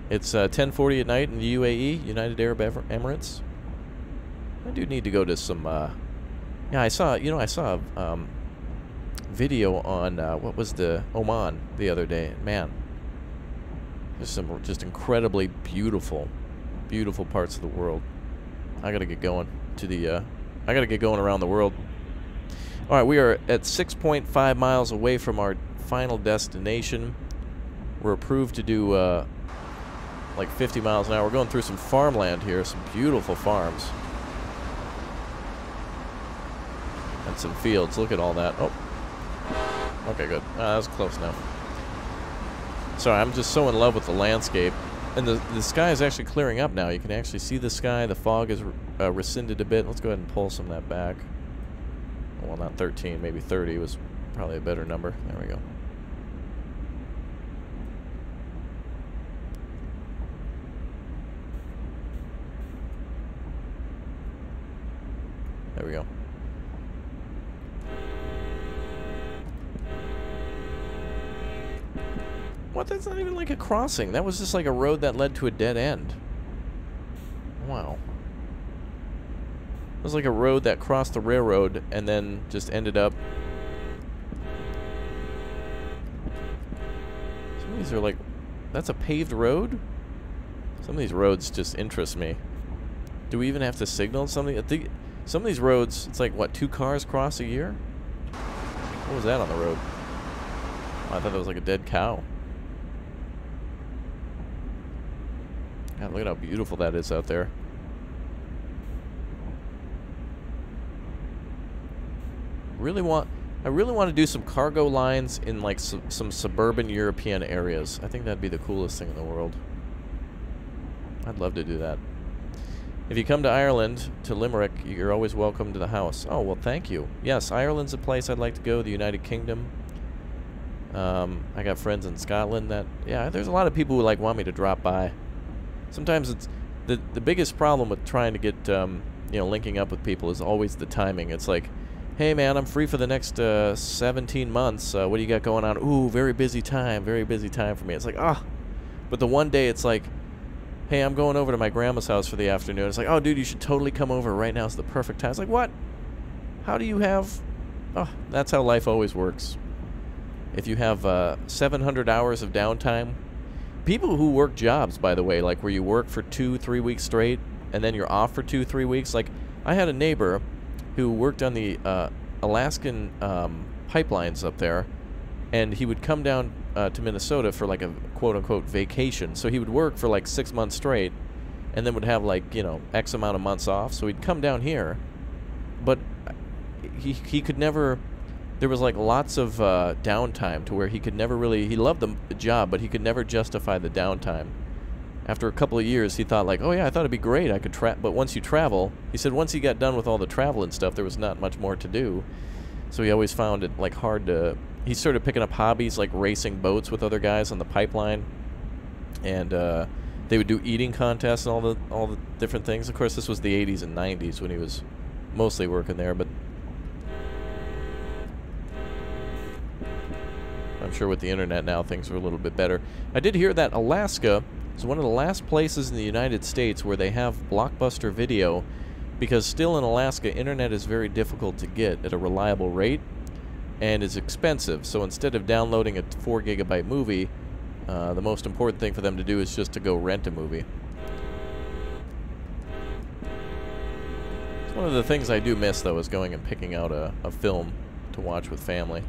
It's 10:40 at night in the UAE, United Arab Emirates. I do need to go to some, yeah, I saw a video on, what was the, Oman the other day. Man, there's some just incredibly beautiful parts of the world. I gotta get going to the, I gotta get going around the world. Alright, we are at 6.5 miles away from our final destination. We're approved to do, like 50 miles an hour. We're going through some farmland here, some beautiful farms. And some fields. Look at all that. Oh. Okay, good. That was close enough. Sorry, I'm just so in love with the landscape. And the sky is actually clearing up now. You can actually see the sky. The fog is rescinded a bit. Let's go ahead and pull some of that back. Well, not 13. Maybe 30 was probably a better number. There we go. There we go. What? That's not even like a crossing. That was just like a road that led to a dead end. Wow. It was like a road that crossed the railroad and then just ended up... Some of these are like... That's a paved road? Some of these roads just interest me. Do we even have to signal something? I think some of these roads, it's like, what, 2 cars cross a year? What was that on the road? Oh, I thought that was like a dead cow. God, look at how beautiful that is out there. I really want to do some cargo lines in like some suburban European areas. I think that'd be the coolest thing in the world. I'd love to do that. If you come to Ireland, to Limerick, you're always welcome to the house. Oh, well, thank you. Yes, Ireland's a place I'd like to go, the United Kingdom. I got friends in Scotland that... Yeah, there's a lot of people who like want me to drop by. Sometimes it's... The biggest problem with trying to get, you know, linking up with people is always the timing. It's like, hey, man, I'm free for the next 17 months. What do you got going on? Ooh, very busy time for me. It's like, ah. But the one day it's like, hey, I'm going over to my grandma's house for the afternoon. It's like, oh, dude, you should totally come over. Right now is the perfect time. It's like, what? How do you have... Oh, that's how life always works. If you have 700 hours of downtime... People who work jobs, by the way, like where you work for 2-3 weeks straight, and then you're off for 2-3 weeks. Like, I had a neighbor who worked on the Alaskan pipelines up there, and he would come down to Minnesota for like a quote-unquote vacation. So he would work for like 6 months straight, and then would have like, you know, X amount of months off. So he'd come down here, but he could never... There was like lots of downtime to where he could never really... He loved the job, but he could never justify the downtime. After a couple of years, he thought like, oh yeah, I thought it'd be great. I could but once you travel... He said once he got done with all the travel and stuff, there was not much more to do. So he always found it like hard to... He started picking up hobbies like racing boats with other guys on the pipeline. And they would do eating contests and all the different things. Of course, this was the 80s and 90s when he was mostly working there, but... I'm sure with the internet now things are a little bit better. I did hear that Alaska is one of the last places in the United States where they have Blockbuster Video, because still in Alaska, internet is very difficult to get at a reliable rate and is expensive. So instead of downloading a 4 gigabyte movie, the most important thing for them to do is just to go rent a movie. One of the things I do miss, though, is going and picking out a film to watch with family.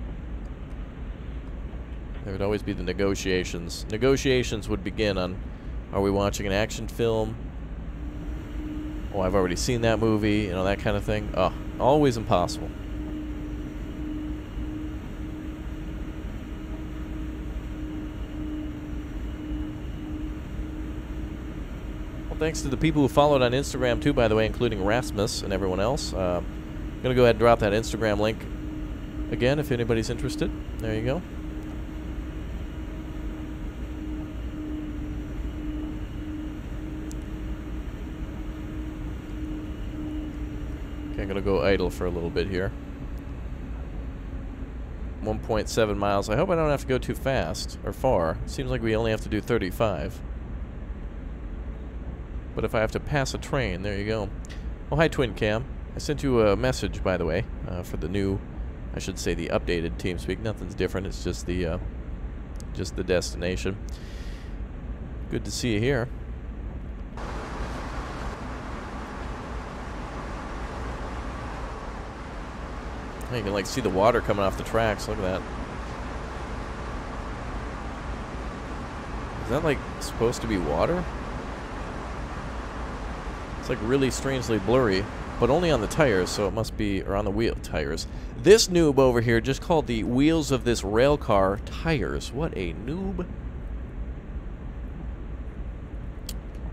There would always be the negotiations. Negotiations would begin on, are we watching an action film? Oh, I've already seen that movie, you know, that kind of thing. Oh, always impossible. Well, thanks to the people who followed on Instagram, too, by the way, including Rasmus and everyone else. I'm going to go ahead and drop that Instagram link again if anybody's interested. There you go. I'm going to go idle for a little bit here. 1.7 miles. I hope I don't have to go too fast or far. It seems like we only have to do 35. But if I have to pass a train, there you go. Oh, hi, Twin Cam. I sent you a message, by the way, for the new, I should say the updated TeamSpeak. Nothing's different. It's just the destination. Good to see you here. You can like see the water coming off the tracks. Look at that. Is that like supposed to be water? It's like really strangely blurry, but only on the tires, so it must be, or on the wheel tires. This noob over here just called the wheels of this rail car tires. What a noob.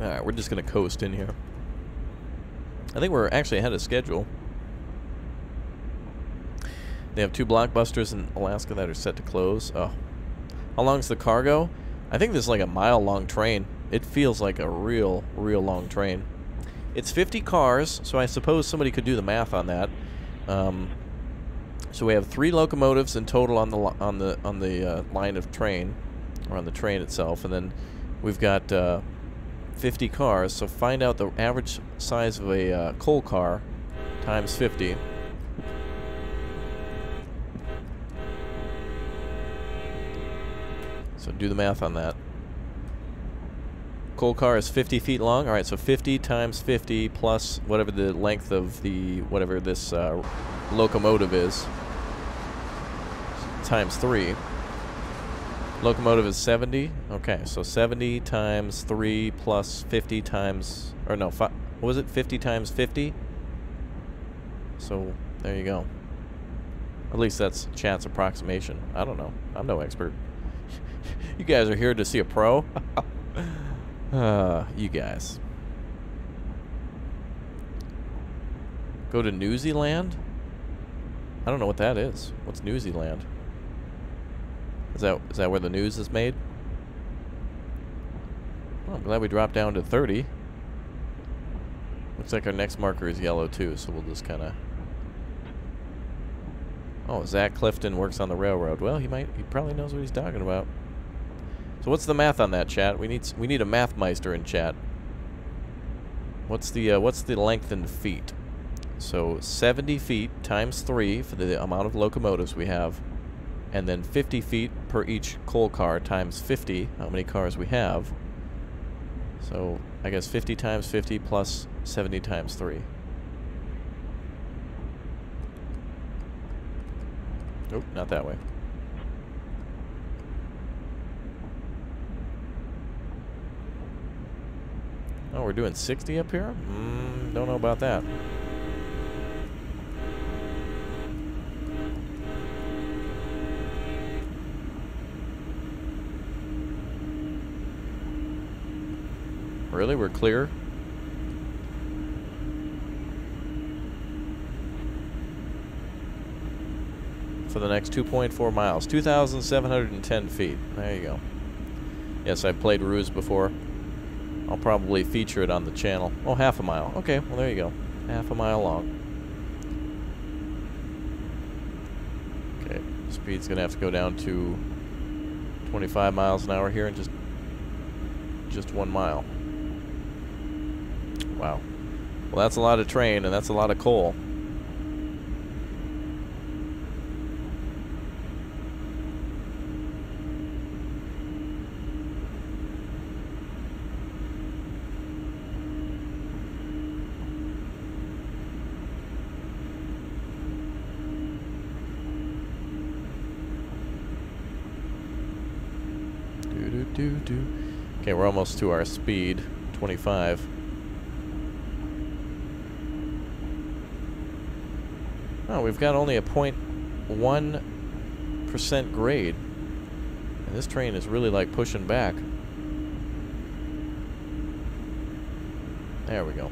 Alright, we're just gonna coast in here. I think we're actually ahead of schedule. They have 2 blockbusters in Alaska that are set to close. Oh. How long's the cargo? I think this is like a mile-long train. It feels like a real long train. It's 50 cars, so I suppose somebody could do the math on that. So we have 3 locomotives in total on the line of train, or on the train itself, and then we've got 50 cars. So find out the average size of a coal car times 50. So do the math on that. Coal car is 50 feet long. All right, so 50 times 50 plus whatever the length of the, whatever this locomotive is, times 3. Locomotive is 70. Okay, so 70 times 3 plus 50 times, or no, what was it? 50 times 50? So there you go. At least that's chat's approximation. I don't know. I'm no expert. You guys are here to see a pro? You guys. Go to New Zealand? I don't know what that is. What's New Zealand? Is that where the news is made? Well, I'm glad we dropped down to 30. Looks like our next marker is yellow too, so we'll just kind of... Oh, Zach Clifton works on the railroad. Well, he probably knows what he's talking about. So what's the math on that, chat? We need a mathmeister in chat. What's the length in feet? So 70 feet times 3 for the amount of locomotives we have, and then 50 feet per each coal car times 50, how many cars we have. So I guess 50 times 50 plus 70 times 3. Nope, not that way. Oh, we're doing 60 up here? Don't know about that. Really? We're clear? For the next 2.4 miles. 2,710 feet. There you go. Yes, I've played Ruse before. I'll probably feature it on the channel. Oh, half a mile. Okay, well, there you go. Half a mile long. Okay, speed's going to have to go down to 25 miles an hour here in just 1 mile. Wow. Well, that's a lot of train, and that's a lot of coal. Okay, we're almost to our speed, 25. Oh, we've got only a 0.1% grade. And this train is really like pushing back. There we go.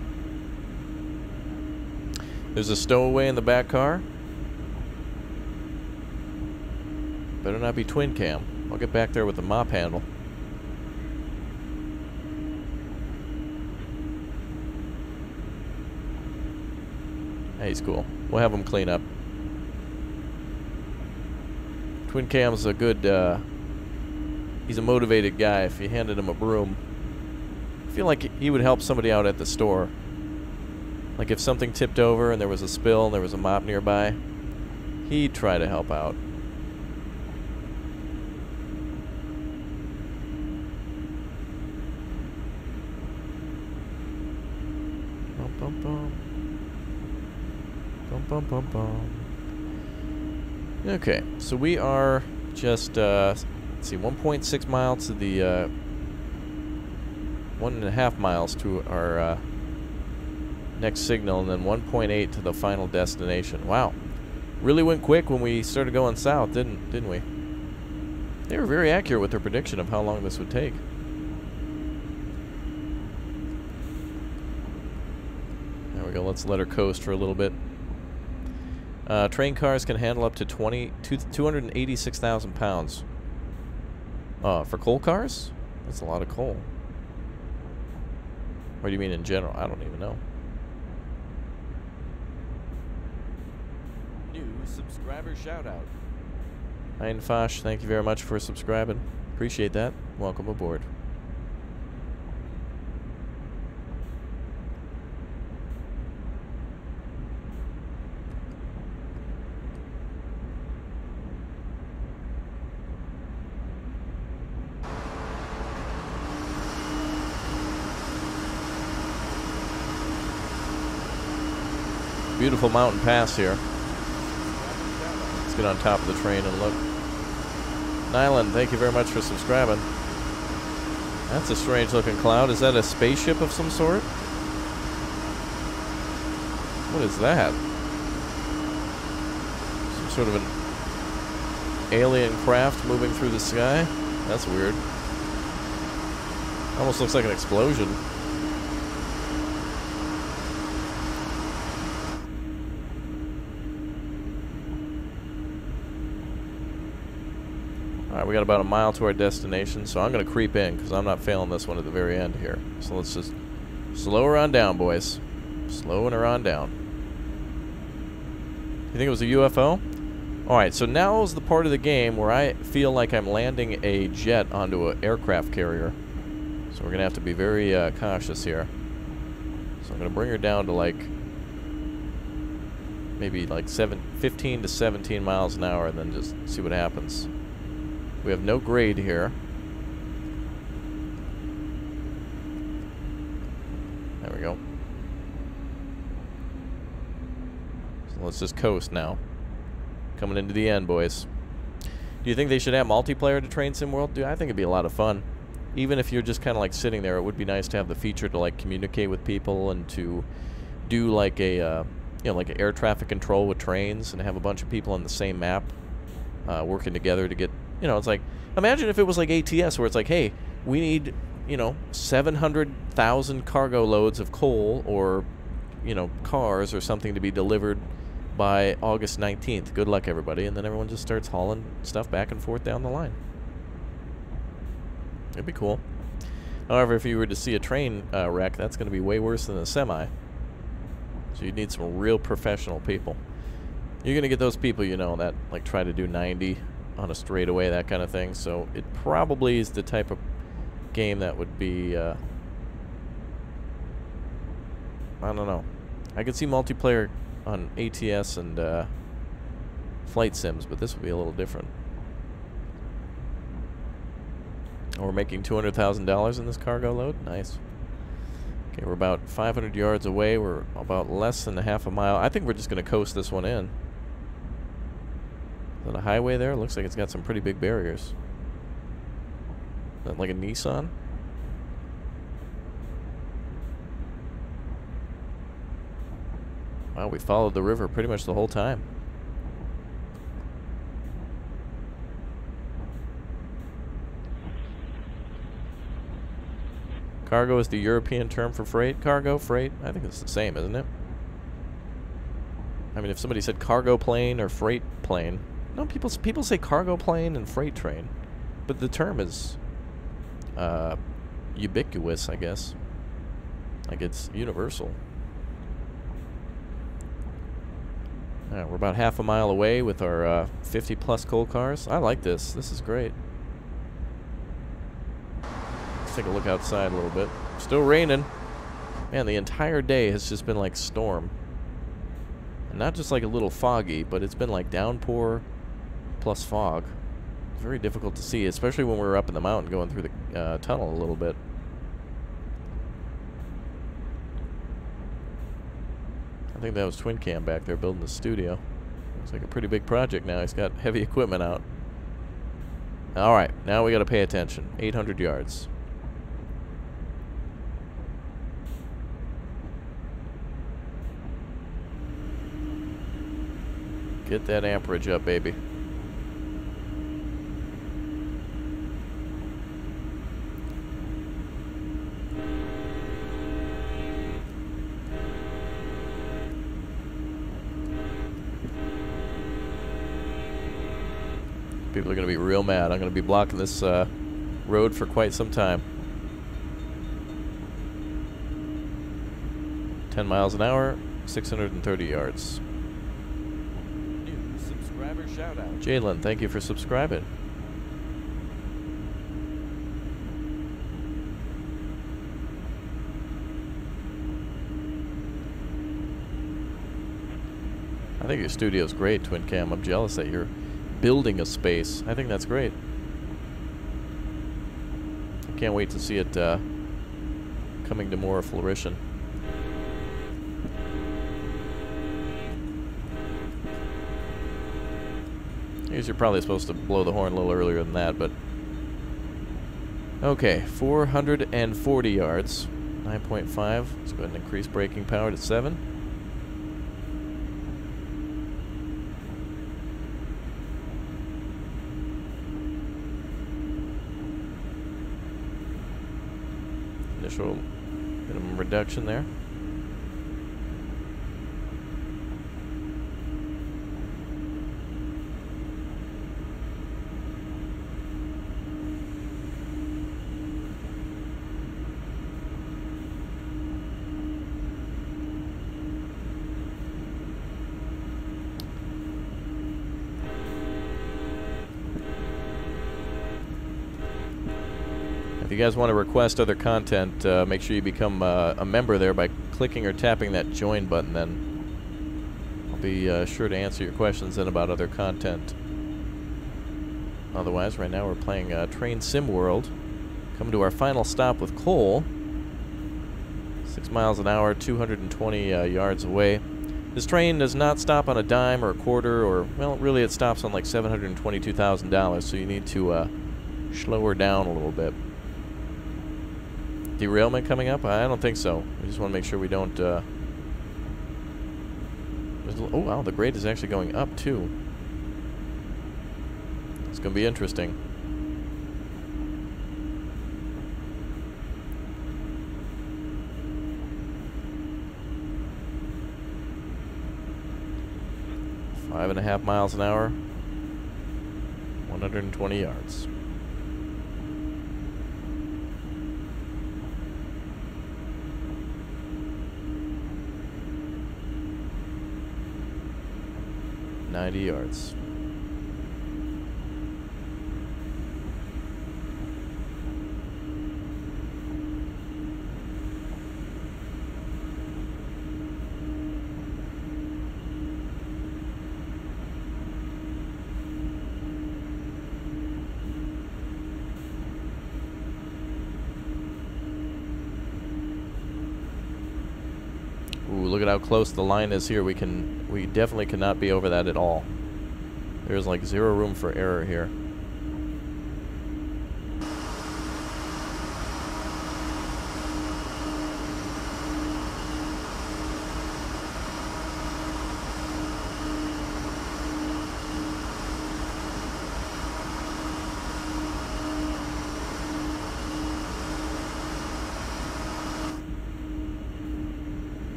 There's a stowaway in the back car. Better not be twin cam. I'll get back there with the mop handle. Hey, he's cool. We'll have him clean up. Twin cam's a good, he's a motivated guy. If you handed him a broom, I feel like he would help somebody out at the store. Like if something tipped over and there was a spill and there was a mop nearby, he'd try to help out. Bum, bum, bum. Bum, bum, bum, bum. Okay, so we are just, let's see, 1.6 miles to the, 1.5 miles to our, next signal, and then 1.8 to the final destination. Wow. Really went quick when we started going south, didn't we? They were very accurate with their prediction of how long this would take. There we go. Let's let her coast for a little bit. Train cars can handle up to 286,000 pounds. For coal cars? That's a lot of coal. What do you mean in general? I don't even know. New subscriber shout out. Einfosh, thank you very much for subscribing. Appreciate that. Welcome aboard. Beautiful mountain pass here. Let's get on top of the train and look. Nyland, thank you very much for subscribing. That's a strange looking cloud. Is that a spaceship of some sort? What is that? Some sort of an alien craft moving through the sky? That's weird. Almost looks like an explosion. Alright, we got about a mile to our destination, so I'm going to creep in because I'm not failing this one at the very end here. So let's just slow her on down, boys. Slowing her on down. You think it was a UFO? Alright, so now is the part of the game where I feel like I'm landing a jet onto an aircraft carrier. So we're going to have to be very cautious here. So I'm going to bring her down to like maybe like 15 to 17 miles an hour and then just see what happens. We have no grade here. There we go. So let's just coast now. Coming into the end, boys. Do you think they should have multiplayer to Train Sim World? Dude, I think it'd be a lot of fun. Even if you're just kind of like sitting there, it would be nice to have the feature to like communicate with people and to do like a, you know, like an air traffic control with trains and have a bunch of people on the same map working together to get. You know, it's like, imagine if it was like ATS where it's like, hey, we need, you know, 700,000 cargo loads of coal or, you know, cars or something to be delivered by August 19th. Good luck, everybody. And then everyone just starts hauling stuff back and forth down the line. It'd be cool. However, if you were to see a train wreck, that's going to be way worse than a semi. So you need some real professional people. You're going to get those people, you know, that like try to do 90 on a straightaway, that kind of thing. So it probably is the type of game that would be, I don't know. I could see multiplayer on ATS and flight sims, but this would be a little different. We're making $200,000 in this cargo load. Nice. Okay, we're about 500 yards away. We're about less than a half a mile. I think we're just going to coast this one in. Is that a highway there? Looks like it's got some pretty big barriers. that like a Nissan? Wow, we followed the river pretty much the whole time. Cargo is the European term for freight. Cargo, freight, I think it's the same, isn't it? I mean, if somebody said cargo plane or freight plane. No, people say cargo plane and freight train. But the term is ubiquitous, I guess. Like it's universal. We're about half a mile away with our 50-plus coal cars. I like this. This is great. Let's take a look outside a little bit. Still raining. Man, the entire day has just been like storm. And not just like a little foggy, but it's been like downpour plus fog. It's very difficult to see, especially when we're up in the mountain going through the tunnel a little bit. I think that was Twin Cam back there building the studio. Looks like a pretty big project now. He's got heavy equipment out. Alright, now we gotta pay attention. 800 yards. Get that amperage up, baby. People are going to be real mad. I'm going to be blocking this road for quite some time. 10 miles an hour, 630 yards. New subscriber shout out. Jalen, thank you for subscribing. I think your studio's great, Twin Cam. I'm jealous that you're building a space. I think that's great. I can't wait to see it coming to more fruition. I guess you're probably supposed to blow the horn a little earlier than that, but okay, 440 yards, 9.5. Let's go ahead and increase braking power to 7. Initial minimum reduction there. If you guys want to request other content, make sure you become a member there by clicking or tapping that join button. Then I'll be sure to answer your questions then about other content. Otherwise, right now we're playing Train Sim World. Coming to our final stop with coal. 6 miles an hour, 220 yards away. This train does not stop on a dime or a quarter, or, well, really it stops on like $722,000, so you need to slow her down a little bit. Derailment coming up? I don't think so. We just want to make sure we don't... oh, wow, the grade is actually going up, too. It's going to be interesting. Five and a half miles an hour. 120 yards. Yards. Ooh, look at how close the line is here. We definitely cannot be over that at all. There's like zero room for error here.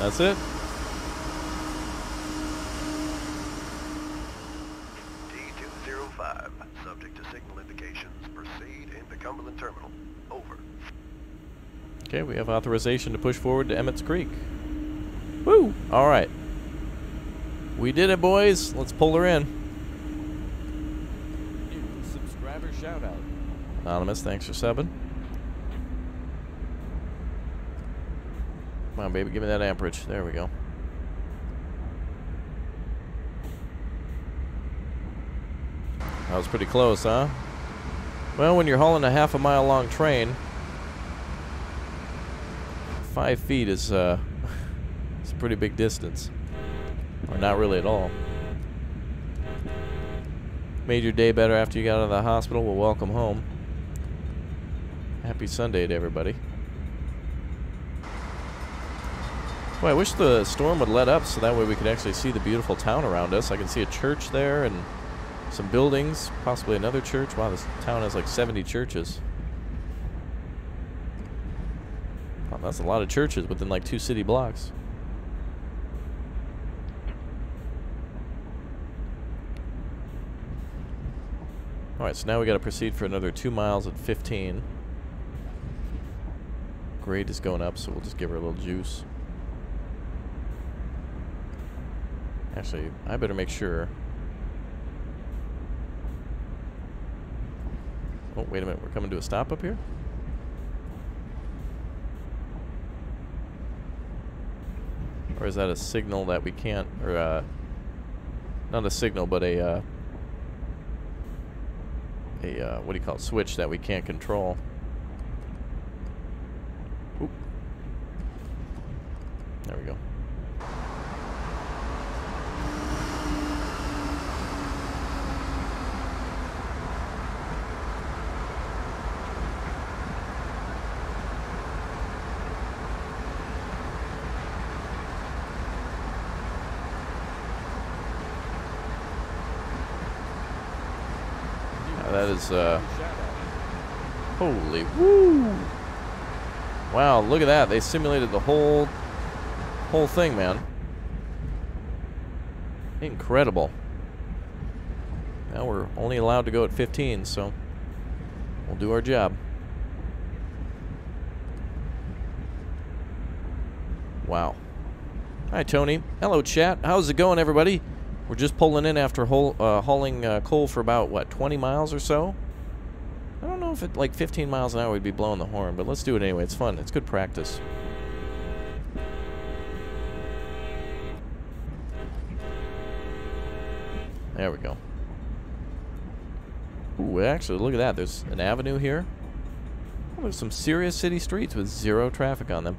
That's it. D205, subject to signal indications. Proceed into Cumberland Terminal. Over. Okay, we have authorization to push forward to Emmett's Creek. Woo! Alright. We did it, boys. Let's pull her in. New subscriber shout out. Anonymous, thanks for subbing. Come on, baby, give me that amperage. There we go. That was pretty close, huh? Well, when you're hauling a half a mile long train, 5 feet is it's a pretty big distance. Or not really at all. Made your day better after you got out of the hospital? Well, welcome home. Happy Sunday to everybody. Boy, I wish the storm would let up so that way we could actually see the beautiful town around us. I can see a church there and some buildings, possibly another church. Wow, this town has like 70 churches. Wow, that's a lot of churches within like 2 city blocks. Alright, so now we gotta proceed for another 2 miles at 15. Grade is going up, so we'll just give her a little juice. Actually, I better make sure. Oh, wait a minute, we're coming to a stop up here? Or is that a signal that we can't, or not a signal, but a what do you call it, switch that we can't control? Oop. There we go. That is, holy woo! Wow, look at that. They simulated the whole thing, man. Incredible. Now we're only allowed to go at 15, so we'll do our job. Wow. Hi, Tony. Hello, chat. How's it going, everybody? We're just pulling in after hauling coal for about, what, 20 miles or so? I don't know if at like 15 miles an hour we'd be blowing the horn, but let's do it anyway. It's fun. It's good practice. There we go. Ooh, actually, look at that. There's an avenue here. Oh, there's some serious city streets with 0 traffic on them.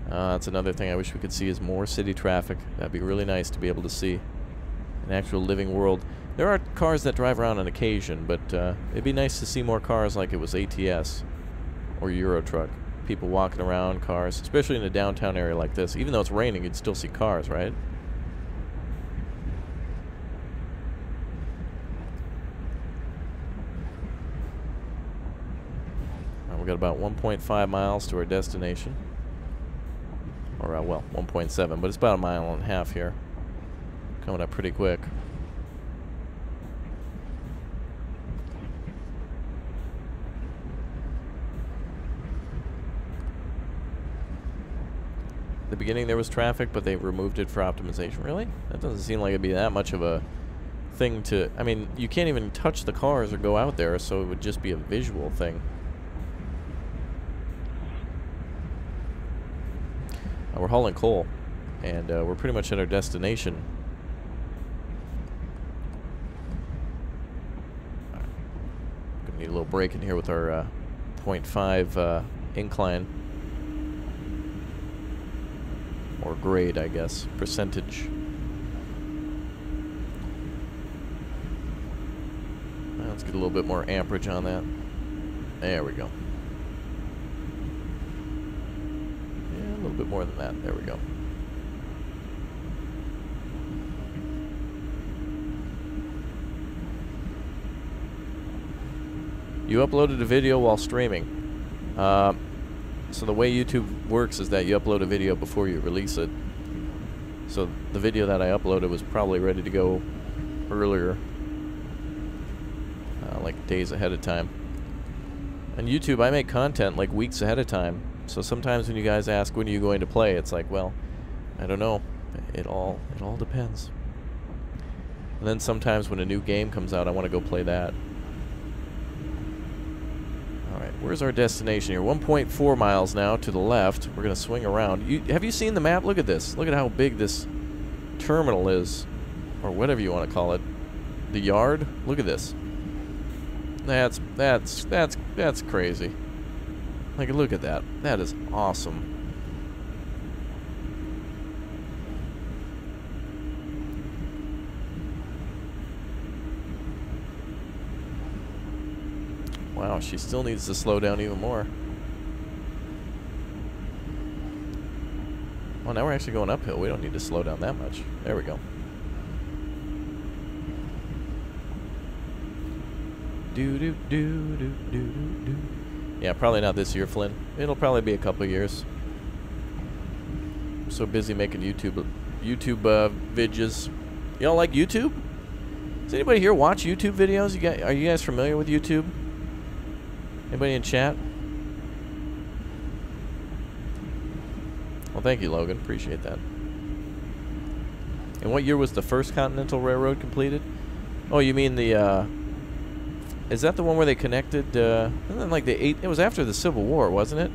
That's another thing I wish we could see is more city traffic. That'd be really nice to be able to see. An actual living world. There are cars that drive around on occasion, but it'd be nice to see more cars like it was ATS or Euro Truck. People walking around, cars, especially in a downtown area like this. Even though it's raining, you'd still see cars, right? We've got about 1.5 miles to our destination. Or, well, 1.7, but it's about 1.5 miles here. Coming up pretty quick. At the beginning there was traffic, but they removed it for optimization. Really? That doesn't seem like it'd be that much of a thing to... I mean, you can't even touch the cars or go out there, so it would just be a visual thing. We're hauling coal, and we're pretty much at our destination. Gonna need a little break in here with our 0.5 incline. Or grade, I guess. Percentage. Let's get a little bit more amperage on that. There we go. Yeah, a little bit more than that. There we go. You uploaded a video while streaming. So the way YouTube works is that you upload a video before you release it. So the video that I uploaded was probably ready to go earlier, like days ahead of time. On YouTube, I make content like weeks ahead of time. So sometimes when you guys ask when are you going to play, it's like, well, I don't know. It all depends. And then sometimes when a new game comes out, I want to go play that. Alright, where's our destination here? 1.4 miles now to the left. We're going to swing around. Have you seen the map? Look at this. Look at how big this terminal is. Or whatever you want to call it. The yard? Look at this. That's crazy. Like, look at that. That is awesome. Wow, she still needs to slow down even more. Well, now we're actually going uphill. We don't need to slow down that much. There we go. Do. Yeah, probably not this year, Flynn. It'll probably be a couple years. I'm so busy making YouTube vidges. Y'all like YouTube? Does anybody here watch YouTube videos? Are you guys familiar with YouTube? Anybody in chat? Well, thank you, Logan. Appreciate that. And what year was the first Continental Railroad completed? Oh, you mean the, is that the one where they connected, and then like it was after the Civil War, wasn't it?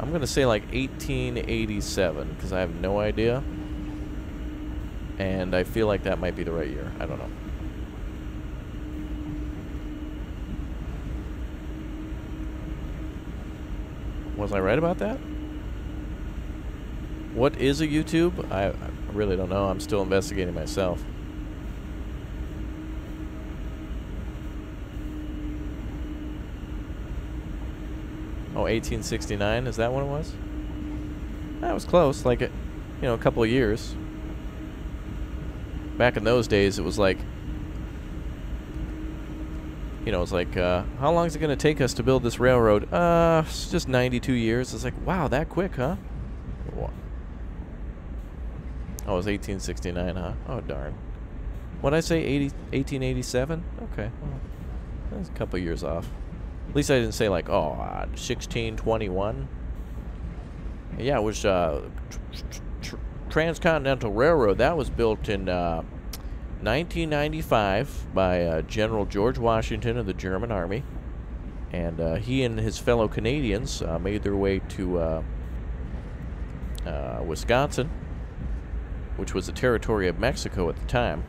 I'm going to say like 1887, because I have no idea. And I feel like that might be the right year. I don't know. Was I right about that? What is a YouTube? I really don't know. I'm still investigating myself. Oh, 1869? Is that what it was? That was close. Like, you know, a couple of years. Back in those days, it was like, you know, it's like, how long is it going to take us to build this railroad? It's just 92 years. It's like, wow, that quick, huh? Oh, it was 1869, huh? Oh, darn. What'd I say, 1887? Okay, well, that's a couple years off. At least I didn't say, like, oh, 1621. Yeah, it was, Transcontinental Railroad. That was built in, 1995 by General George Washington of the German Army, and he and his fellow Canadians made their way to Wisconsin, which was a territory of Mexico at the time.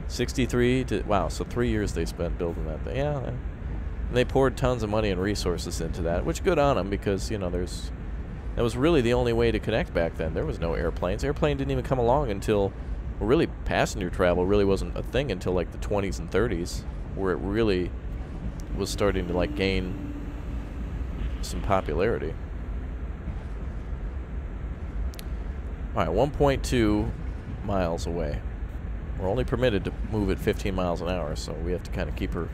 63 to, wow, so 3 years they spent building that thing. Yeah, and they poured tons of money and resources into that, which good on them, because, you know, that was really the only way to connect back then. There was no airplanes. Airplane didn't even come along until, well, really, passenger travel really wasn't a thing until like the 20s and 30s, where it really was starting to like gain some popularity. All right, 1.2 miles away. We're only permitted to move at 15 miles an hour, so we have to kind of keep her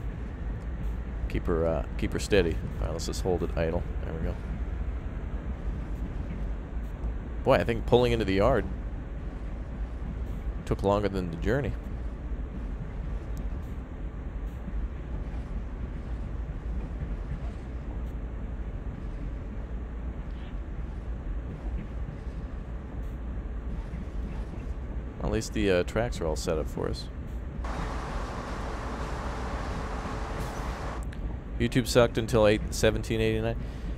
steady. All right, let's just hold it idle. There we go. Boy, I think pulling into the yard took longer than the journey. At least the tracks are all set up for us. YouTube sucked until 1789.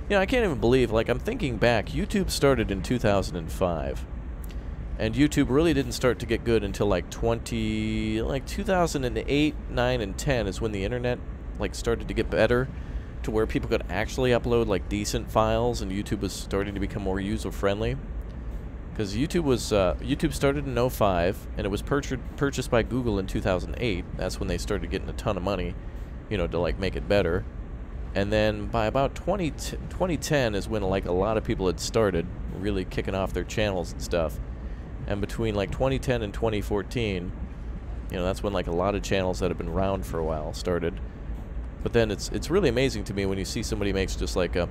You know, I can't even believe, like, I'm thinking back, YouTube started in 2005. And YouTube really didn't start to get good until like 2008, 9, and 10 is when the internet like started to get better to where people could actually upload like decent files, and YouTube was starting to become more user-friendly. Because YouTube started in 2005, and it was purchased by Google in 2008. That's when they started getting a ton of money, you know, to like make it better. And then by about 2010 is when like a lot of people had started really kicking off their channels and stuff. And between like 2010 and 2014, you know, that's when like a lot of channels that have been around for a while started. But then it's really amazing to me when you see somebody makes just like a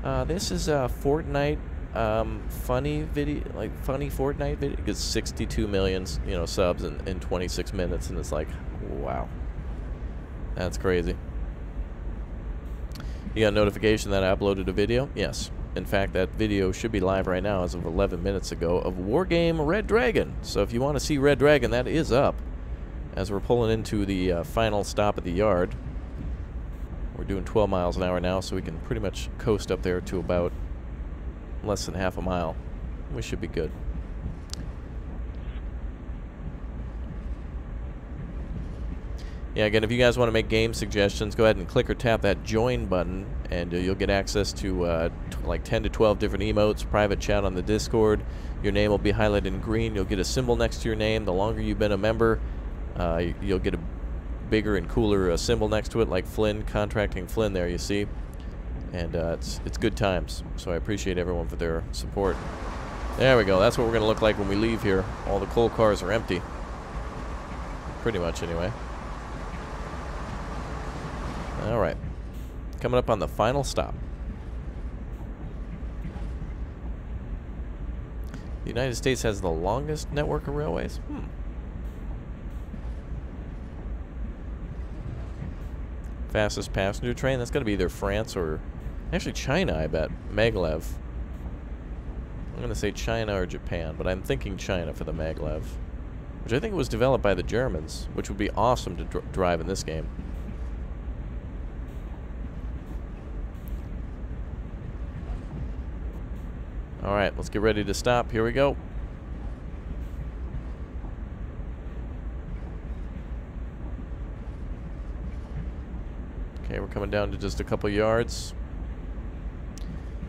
This is a Fortnite funny video, like funny Fortnite video. It gets 62 million, you know, subs in 26 minutes, and it's like, wow, that's crazy. You got a notification that I uploaded a video? Yes. In fact, that video should be live right now as of 11 minutes ago of Wargame Red Dragon. So if you want to see Red Dragon, that is up. As we're pulling into the final stop at the yard. We're doing 12 miles an hour now, so we can pretty much coast up there to about less than half a mile. We should be good. Yeah, again, if you guys want to make game suggestions, go ahead and click or tap that join button, and you'll get access to like 10 to 12 different emotes, private chat on the Discord. Your name will be highlighted in green. You'll get a symbol next to your name. The longer you've been a member, you'll get a bigger and cooler symbol next to it, like Flynn, Contracting Flynn there, you see. And it's good times, so I appreciate everyone for their support. There we go. That's what we're going to look like when we leave here. All the coal cars are empty. Pretty much, anyway. Alright. Coming up on the final stop. The United States has the longest network of railways? Fastest passenger train? That's going to be either France or... actually China, I bet. Maglev. I'm going to say China or Japan, but I'm thinking China for the Maglev. Which I think was developed by the Germans, which would be awesome to drive in this game. Alright, let's get ready to stop. Here we go. Okay, we're coming down to just a couple yards.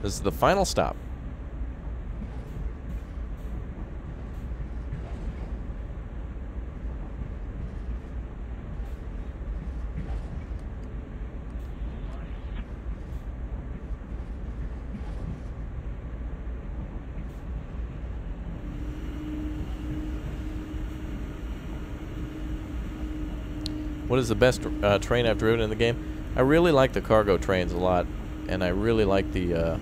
This is the final stop. What is the best train I've driven in the game? I really like the cargo trains a lot, and I really like the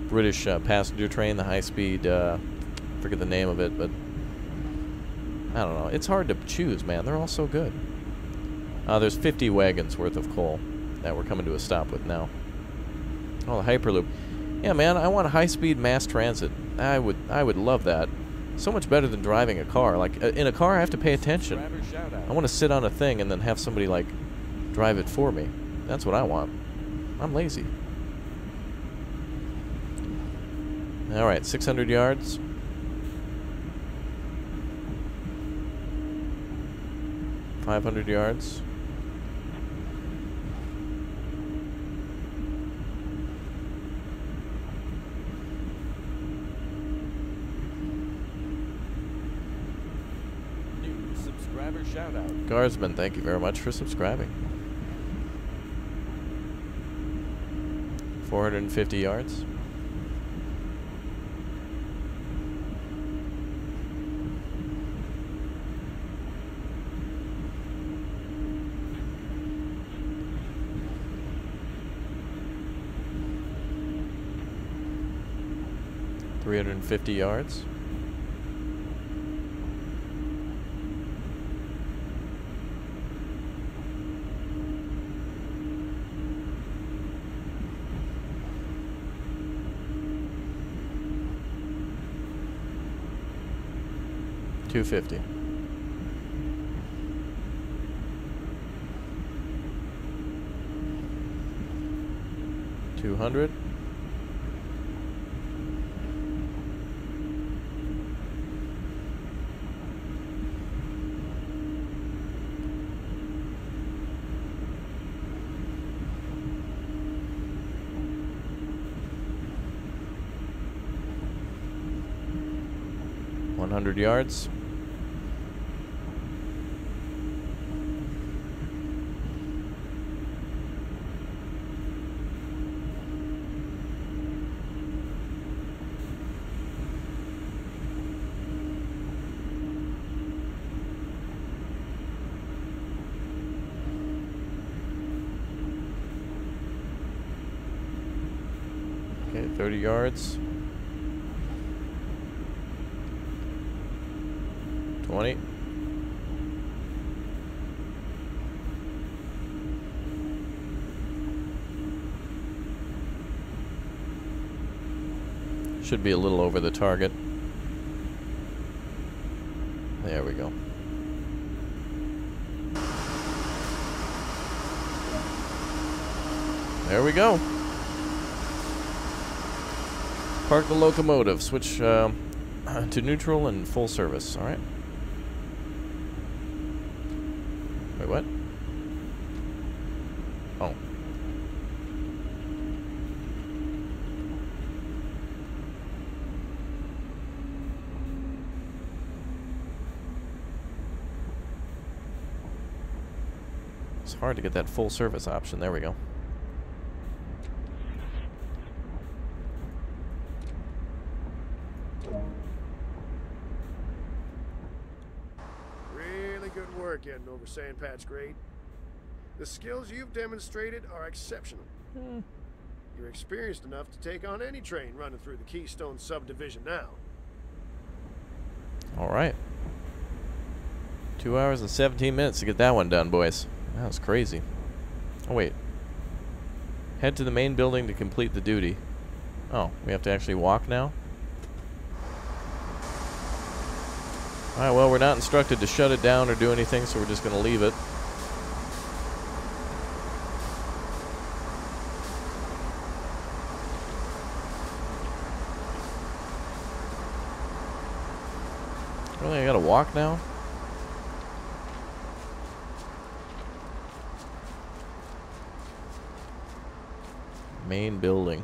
British passenger train, the high-speed, forget the name of it, but I don't know. It's hard to choose, man. They're all so good. There's 50 wagons worth of coal that we're coming to a stop with now. Oh, the Hyperloop. Yeah, man, I want high-speed mass transit. I would love that. So much better than driving a car. Like, in a car, I have to pay attention. I want to sit on a thing and then have somebody, like, drive it for me. That's what I want. I'm lazy. Alright, 600 yards. $500 yards. Shout out. Guardsman, thank you very much for subscribing. 450 yards. $350 yards. $250. $200. $100 yards. 30 yards. 20. Should be a little over the target. There we go. There we go. Park the locomotive. Switch to neutral and full service. All right. Wait, what? Oh. It's hard to get that full service option. There we go. Really good work getting over Sand Patch Grade. The skills you've demonstrated are exceptional. You're experienced enough to take on any train running through the Keystone subdivision now. All right. 2 hours and 17 minutes to get that one done, boys. That was crazy. Oh, wait. Head to the main building to complete the duty. Oh, we have to actually walk now? Alright, well, we're not instructed to shut it down or do anything, so we're just going to leave it. Really, I gotta walk now? Main building.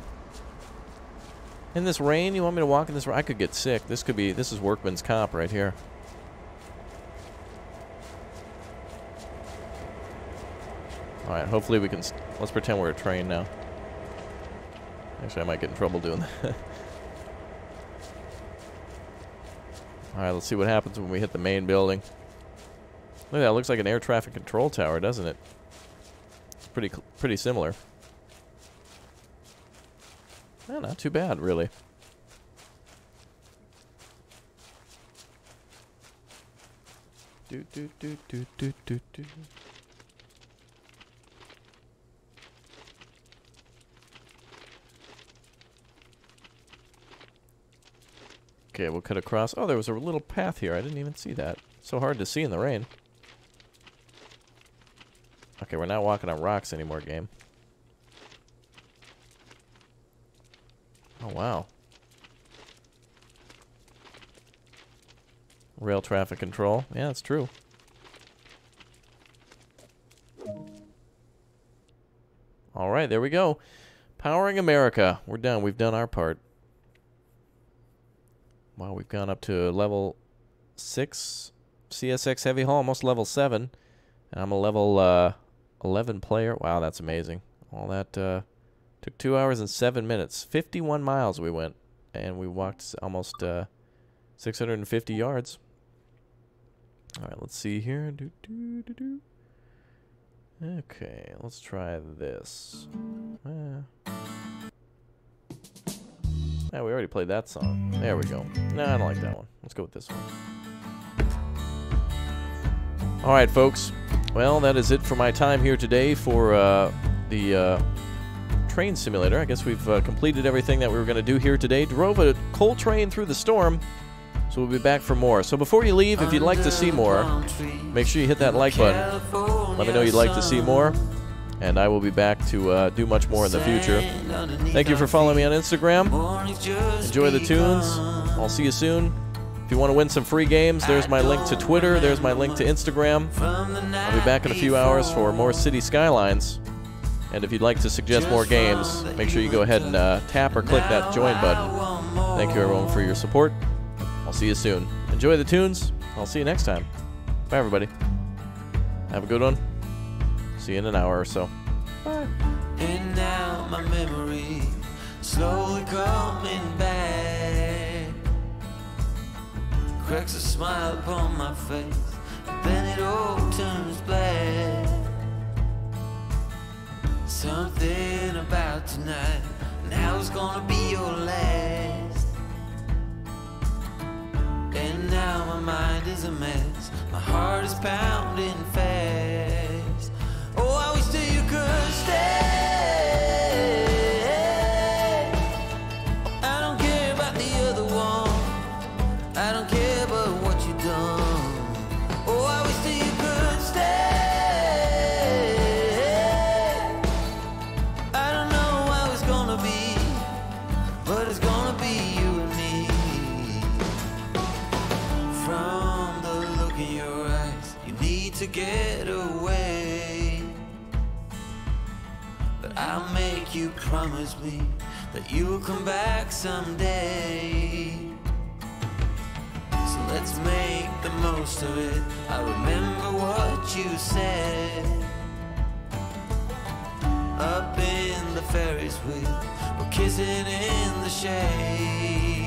In this rain, you want me to walk in this rain? I could get sick. This is workman's comp right here. Alright, hopefully we can, let's pretend we're a train now. Actually, I might get in trouble doing that. Alright, let's see what happens when we hit the main building. Look at that, it looks like an air traffic control tower, doesn't it? It's pretty similar. Oh, not too bad, really. Okay, we'll cut across. Oh, there was a little path here. I didn't even see that. So hard to see in the rain. Okay, we're not walking on rocks anymore, game. Oh, wow. Rail traffic control. Yeah, that's true. All right, there we go. Powering America. We're done. We've done our part. Wow, we've gone up to level 6 CSX Heavy Haul, almost level 7. And I'm a level 11 player. Wow, that's amazing. All that took 2 hours and 7 minutes. 51 miles we went. And we walked almost 650 yards. All right, let's see here. Okay, let's try this. Yeah, we already played that song. There we go. No, I don't like that one. Let's go with this one. All right, folks. Well, that is it for my time here today for the train simulator. I guess we've completed everything that we were going to do here today. Drove a coal train through the storm, so we'll be back for more. So before you leave, if you'd like to see more, make sure you hit that like button. Let me know you'd like to see more, and I will be back to do much more in the future. Thank you for following me on Instagram. Enjoy the tunes. I'll see you soon. If you want to win some free games, there's my link to Twitter. There's my link to Instagram. I'll be back in a few hours for more City Skylines. And if you'd like to suggest more games, make sure you go ahead and tap or click that join button. Thank you, everyone, for your support. I'll see you soon. Enjoy the tunes. I'll see you next time. Bye, everybody. Have a good one. See you in an hour or so. Bye. And now my memory slowly coming back. Cracks a smile upon my face, then it all turns black. Something about tonight. now is gonna be your last. And now my mind is a mess, my heart is pounding fast. Oh, I wish that you could stay. I don't care about the other one, I don't care about what you've done. Oh, I wish that you could stay. I don't know how it's gonna be, but it's gonna be you and me. From the look in your eyes, you need to get away. But I'll make you promise me that you'll come back someday. So let's make the most of it. I remember what you said. Up in the Ferris wheel, we're kissing in the shade.